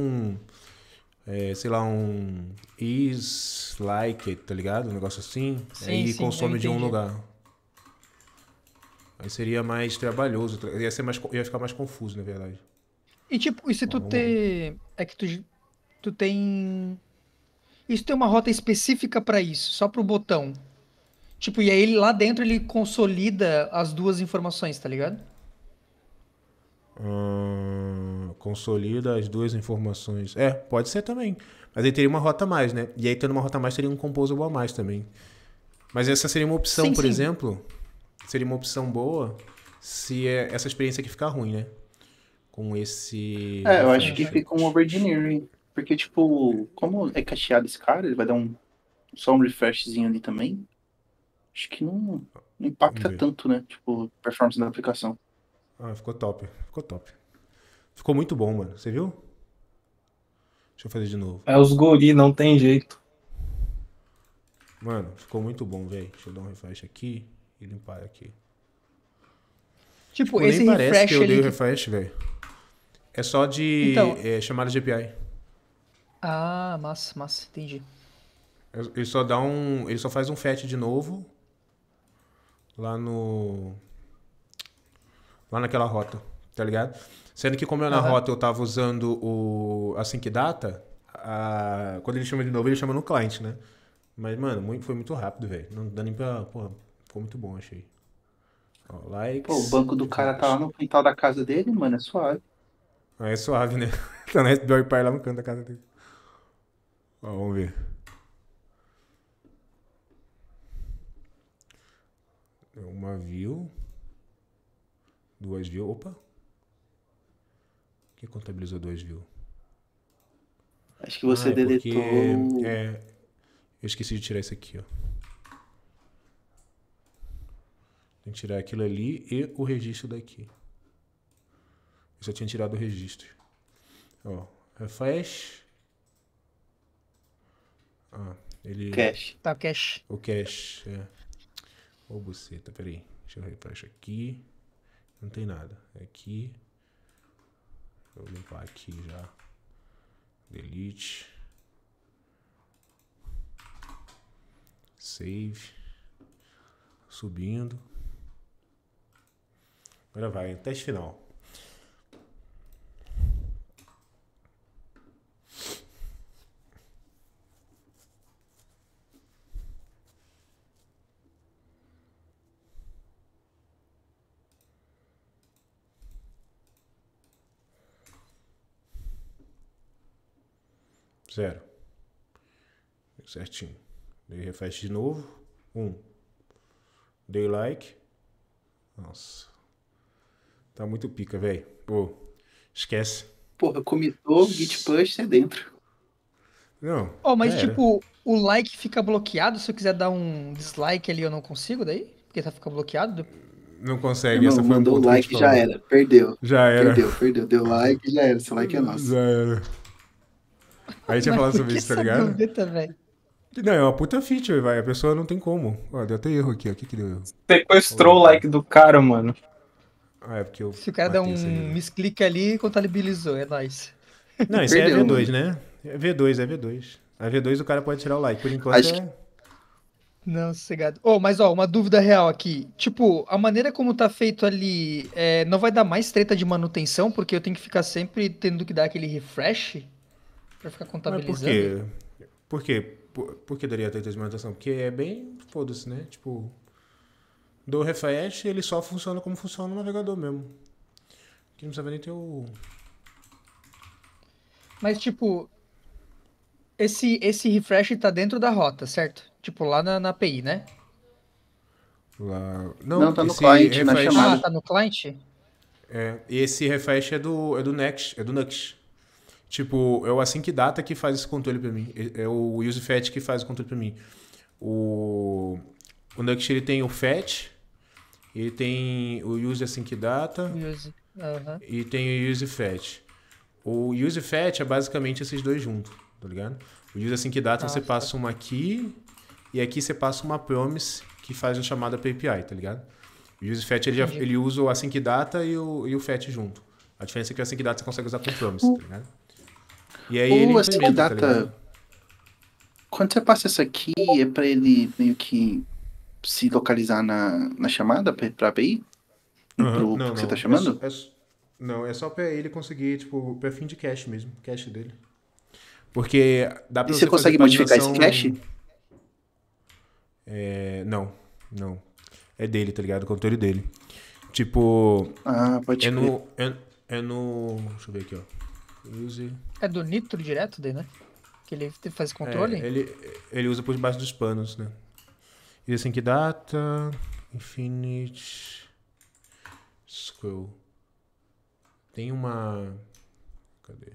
sei lá, um is like it, tá ligado? Um negócio assim. Sim, Aí sim, consome eu de um entendi. lugar. Aí seria mais trabalhoso, ia ficar mais confuso, na verdade. E tipo, e se tu Vamos lá. ter. É que tu tem. Isso tem uma rota específica pra isso, só pro botão. Tipo, e aí ele, lá dentro ele consolida as duas informações, tá ligado? Consolida as duas informações. Pode ser também. Mas aí teria uma rota a mais, né? E aí tendo uma rota a mais, teria um composable a mais também. Mas essa seria uma opção, Sim, por sim. exemplo. Seria uma opção boa se essa experiência aqui ficar ruim, né? Com esse. Eu acho que refresh. fica um overengineering. Porque, tipo, como é cacheado esse cara, ele vai dar só um refreshzinho ali também. Acho que não Vamos impacta ver. tanto, né? Tipo, performance da aplicação. Ficou top. Ficou top. Ficou muito bom, mano. Você viu? Deixa eu fazer de novo. É os guri, não tem jeito. Mano, ficou muito bom, velho. Deixa eu dar um refresh aqui e limpar aqui. Tipo, Nem esse parece refresh que eu dei o ali. refresh, velho. É só de Então. chamada de API. Ah, massa, entendi. Ele só faz um fetch de novo lá naquela rota, tá ligado? Sendo que como eu na Aham. rota eu tava usando a sync data, quando ele chama de novo, ele chama no client, né? Mas, mano, foi muito rápido, velho. Não dá nem pra... Porra, ficou muito bom, achei. Ó, likes... Pô, o banco do cara tá lá no quintal da casa dele, mano, é suave. É suave, né? Tá na Raspberry Pi lá no canto da casa dele. Ó, vamos ver. Uma view. Duas views. Opa. Quem contabilizou 2 views? Acho que você deletou. Eu esqueci de tirar isso aqui, ó. Tem que tirar aquilo ali e o registro daqui. Eu só tinha tirado o registro. Ó, refresh. Ele... Cache. Tá, cache. O cache, Ô, buceta, peraí. Deixa eu refresh aqui. Não tem nada. Aqui. Vou limpar aqui já. Delete. Save. Subindo. Agora vai, teste final. 0. Certinho. Dei refresh de novo. 1. Dei like. Nossa. Tá muito pica, velho. Pô, esquece. Porra, comitou, git push, é dentro. Não. Oh, mas já era. tipo, o like fica bloqueado se eu quiser dar um dislike ali, eu não consigo daí? Porque fica bloqueado? Não consegue. Irmão, Essa foi um mandou o ponto que a like, gente já falou. era. Perdeu. Já era. Perdeu. Deu like, já era. Esse like é nosso. Já era. A gente ia falar Mas por sobre que isso, tá essa ligado? gaveta, velho? Não, é uma puta feature, vai. A pessoa não tem como. Ó, deu até erro aqui, ó. O que deu erro? Sequestrou o like do cara, mano. Ah, é porque eu Se o cara der matei esse um servidor. misclick ali, contabilizou, é nóis. Não, isso aí é Perdeu, V2, mano. né? É V2. A V2 o cara pode tirar o like. Por enquanto Acho que- Não, sossegado. Oh, mas ó, uma dúvida real aqui. Tipo, a maneira como tá feito ali, não vai dar mais treta de manutenção, porque eu tenho que ficar sempre tendo que dar aquele refresh pra ficar Mas por contabilizando? quê? Por quê? Por que daria treta de manutenção? Porque é bem foda-se, né? Tipo, do refresh, ele só funciona como funciona no navegador mesmo. Que não precisa nem ter o... Mas, tipo, esse refresh tá dentro da rota, certo? Tipo, lá na API, né? Lá... Não, tá no esse client, na refresh... chamada. Ah, tá no client? Esse refresh é do Next, é do Nux. Tipo, é o Async Data que faz esse controle pra mim. É o UseFetch que faz o controle pra mim. O Nux, ele tem o Fetch, ele tem o Use Async Data Use. Aham. e tem o UseFetch. O UseFetch é basicamente esses dois juntos, tá ligado? O Use Async Data você passa uma key e aqui você passa uma promise que faz a chamada pra API, tá ligado? O UseFetch ele usa o Async Data e o Fetch junto. A diferença é que o Async Data você consegue usar com promise, tá ligado? E aí ele O Async implementa, tá Data, ligado? quando você passa isso aqui, é pra ele meio que se localizar na chamada pra API? Aham, Pro que você tá chamando? Não, é só pra ele conseguir, tipo, pra fim de cache mesmo, cache dele. Porque dá pra E você você consegue fazer modificar esse paginação... cache? Não. É dele, tá ligado? O controle dele. Tipo, Ah, pode é crer. no... Deixa eu ver aqui, ó. Use... É do Nitro direto daí, né? Que ele faz controle? Ele usa por debaixo dos panos, né? E assim que data... Infinite... Scroll... Tem uma... Cadê?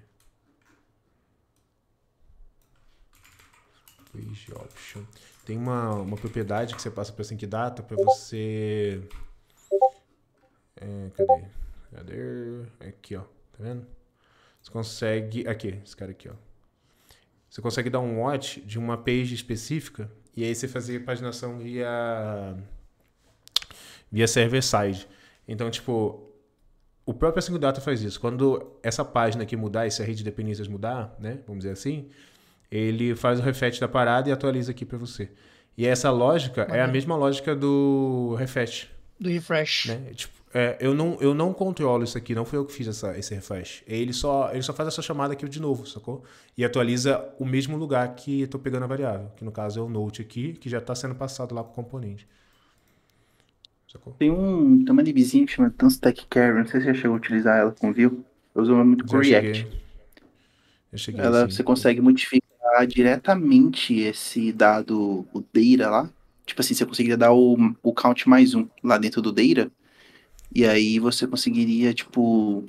Page option. Tem uma propriedade que você passa para Sync Data para você... Cadê? Aqui, ó. Tá vendo? Você consegue... Aqui, esse cara aqui, ó. Você consegue dar um watch de uma page específica e aí você fazer paginação via server-side. Então, tipo... O próprio Async Data faz isso. Quando essa página aqui mudar, essa rede de dependências mudar, né? Vamos dizer assim, ele faz o refetch da parada e atualiza aqui para você. E essa lógica é a mesma lógica do refetch. Do refresh. Né? Tipo, eu não controlo isso aqui, não fui eu que fiz esse refresh. Ele só faz essa chamada aqui de novo, sacou? E atualiza o mesmo lugar que eu tô pegando a variável, que no caso é o note aqui, que já está sendo passado lá pro componente. Sacou? Tem uma libzinha que chama Stack Carrier, não sei se você já chegou a utilizar ela com Vue. Eu uso ela muito com React. Eu cheguei Ela, assim. você consegue modificar diretamente esse dado, o data lá. Tipo assim, você conseguiria dar o count mais um lá dentro do data. E aí você conseguiria, tipo,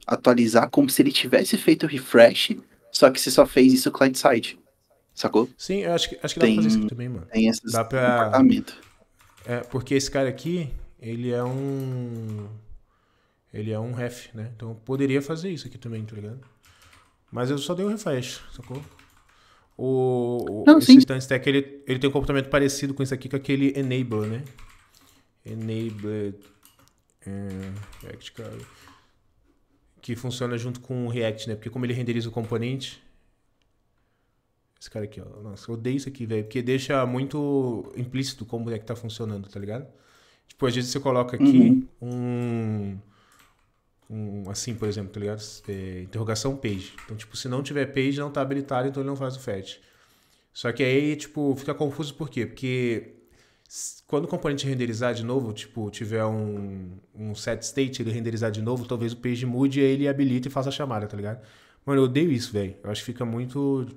atualizar como se ele tivesse feito o refresh, só que você só fez isso client-side. Sacou? Sim, eu acho que dá pra fazer isso aqui também, mano. Tem esse Dá pra... comportamento. Porque esse cara aqui, ele é um ref, né? Então eu poderia fazer isso aqui também, tá ligado? Mas eu só dei um refresh, sacou? Esse instance stack, ele tem um comportamento parecido com isso aqui, com aquele enabler, né? Enabler React, cara, que funciona junto com o React, né? Porque como ele renderiza o componente... Esse cara aqui, ó. Nossa, eu odeio isso aqui, velho. Porque deixa muito implícito como é que tá funcionando, tá ligado? Tipo, às vezes você coloca aqui assim, por exemplo, tá ligado? Interrogação page. Então, tipo, se não tiver page, não tá habilitado, então ele não faz o fetch. Só que aí, tipo, fica confuso por quê? Porque quando o componente renderizar de novo, tipo, tiver um set state, ele renderizar de novo, talvez o page mude e aí ele habilita e faça a chamada, tá ligado? Mano, eu odeio isso, velho. Eu acho que fica muito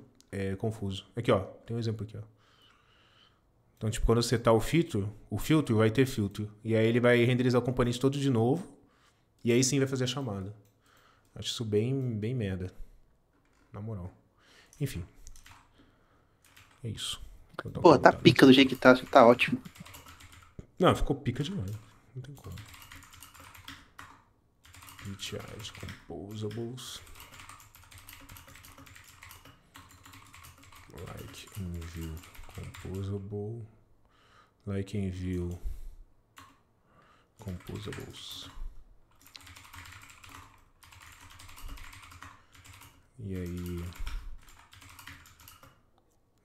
confuso. Aqui, ó. Tem um exemplo aqui, ó. Então, tipo, quando você setar o filtro vai ter filtro. E aí ele vai renderizar o componente todo de novo. E aí sim vai fazer a chamada. Acho isso bem, bem merda. Na moral. Enfim. É isso. Vou dar uma Pô, tá comentada. pica do jeito que tá ótimo. Não, ficou pica demais. Não tem como. PTIs, composables. Like in view. Composable. Like in view. Composables. E aí.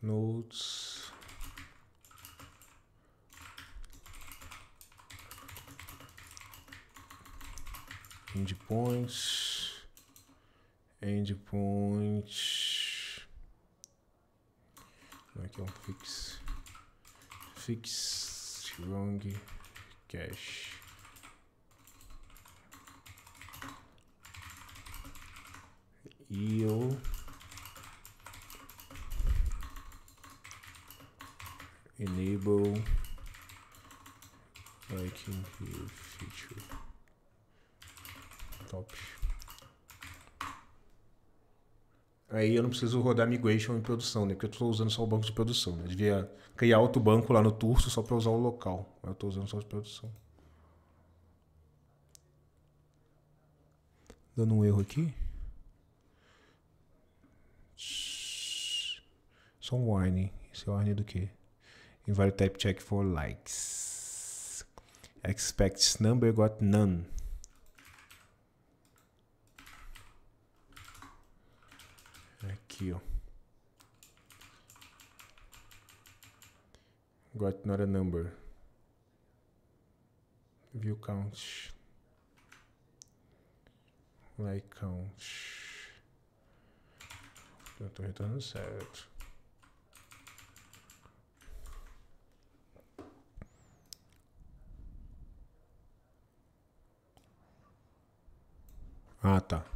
Notes. Endpoints. Endpoints. Aqui é um fix. Fix wrong cache. EO. Enable. Like in here feature. Top. Aí eu não preciso rodar migration em produção, né? Porque eu estou usando só o banco de produção. Né? Eu devia criar outro banco lá no Turso só para usar o local. Eu estou usando só de produção. Dando um erro aqui. Só um warning. Esse é o warning do quê? Invalid type check for likes. Expects number got none. Aqui, ó. Got not a number. View count. Like count. Eu tô retornando certo. Ah, tá.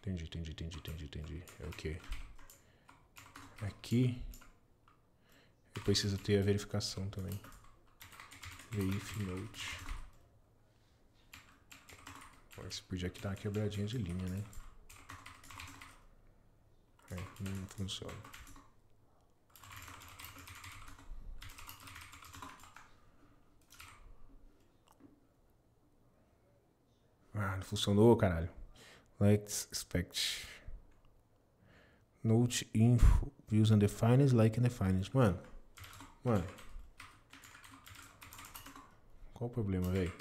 Entendi. É o quê? Aqui. Depois precisa ter a verificação também. Verif note. Esse podia aqui dar uma quebradinha de linha, né? Não funciona. Ah, não funcionou, caralho. Let's expect. Note info. Views undefined, like undefined. Mano. Qual o problema, velho?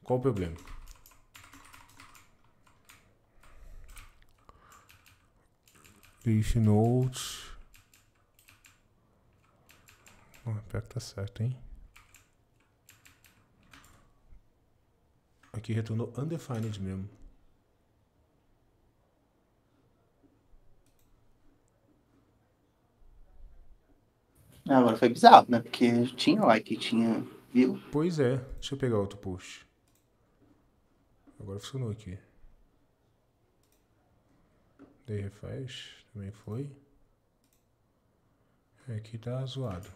Qual o problema? If note. Pior que tá certo, hein? Aqui retornou undefined mesmo. Agora foi bizarro, né? Porque tinha like, tinha view. Pois é. Deixa eu pegar outro post. Agora funcionou aqui. Dei refresh. Também foi. Aqui tá zoado.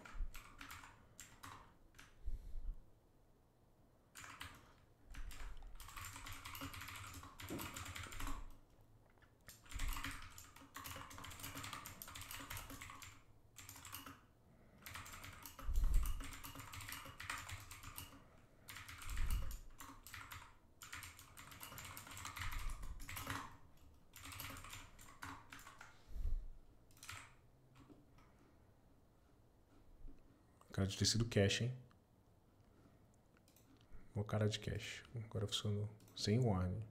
Cara de ter sido cache, hein? Uma cara de cache. Agora funcionou. Sem warning.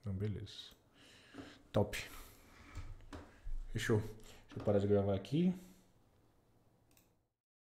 Não, beleza. Top. Fechou. Deixa eu parar de gravar aqui.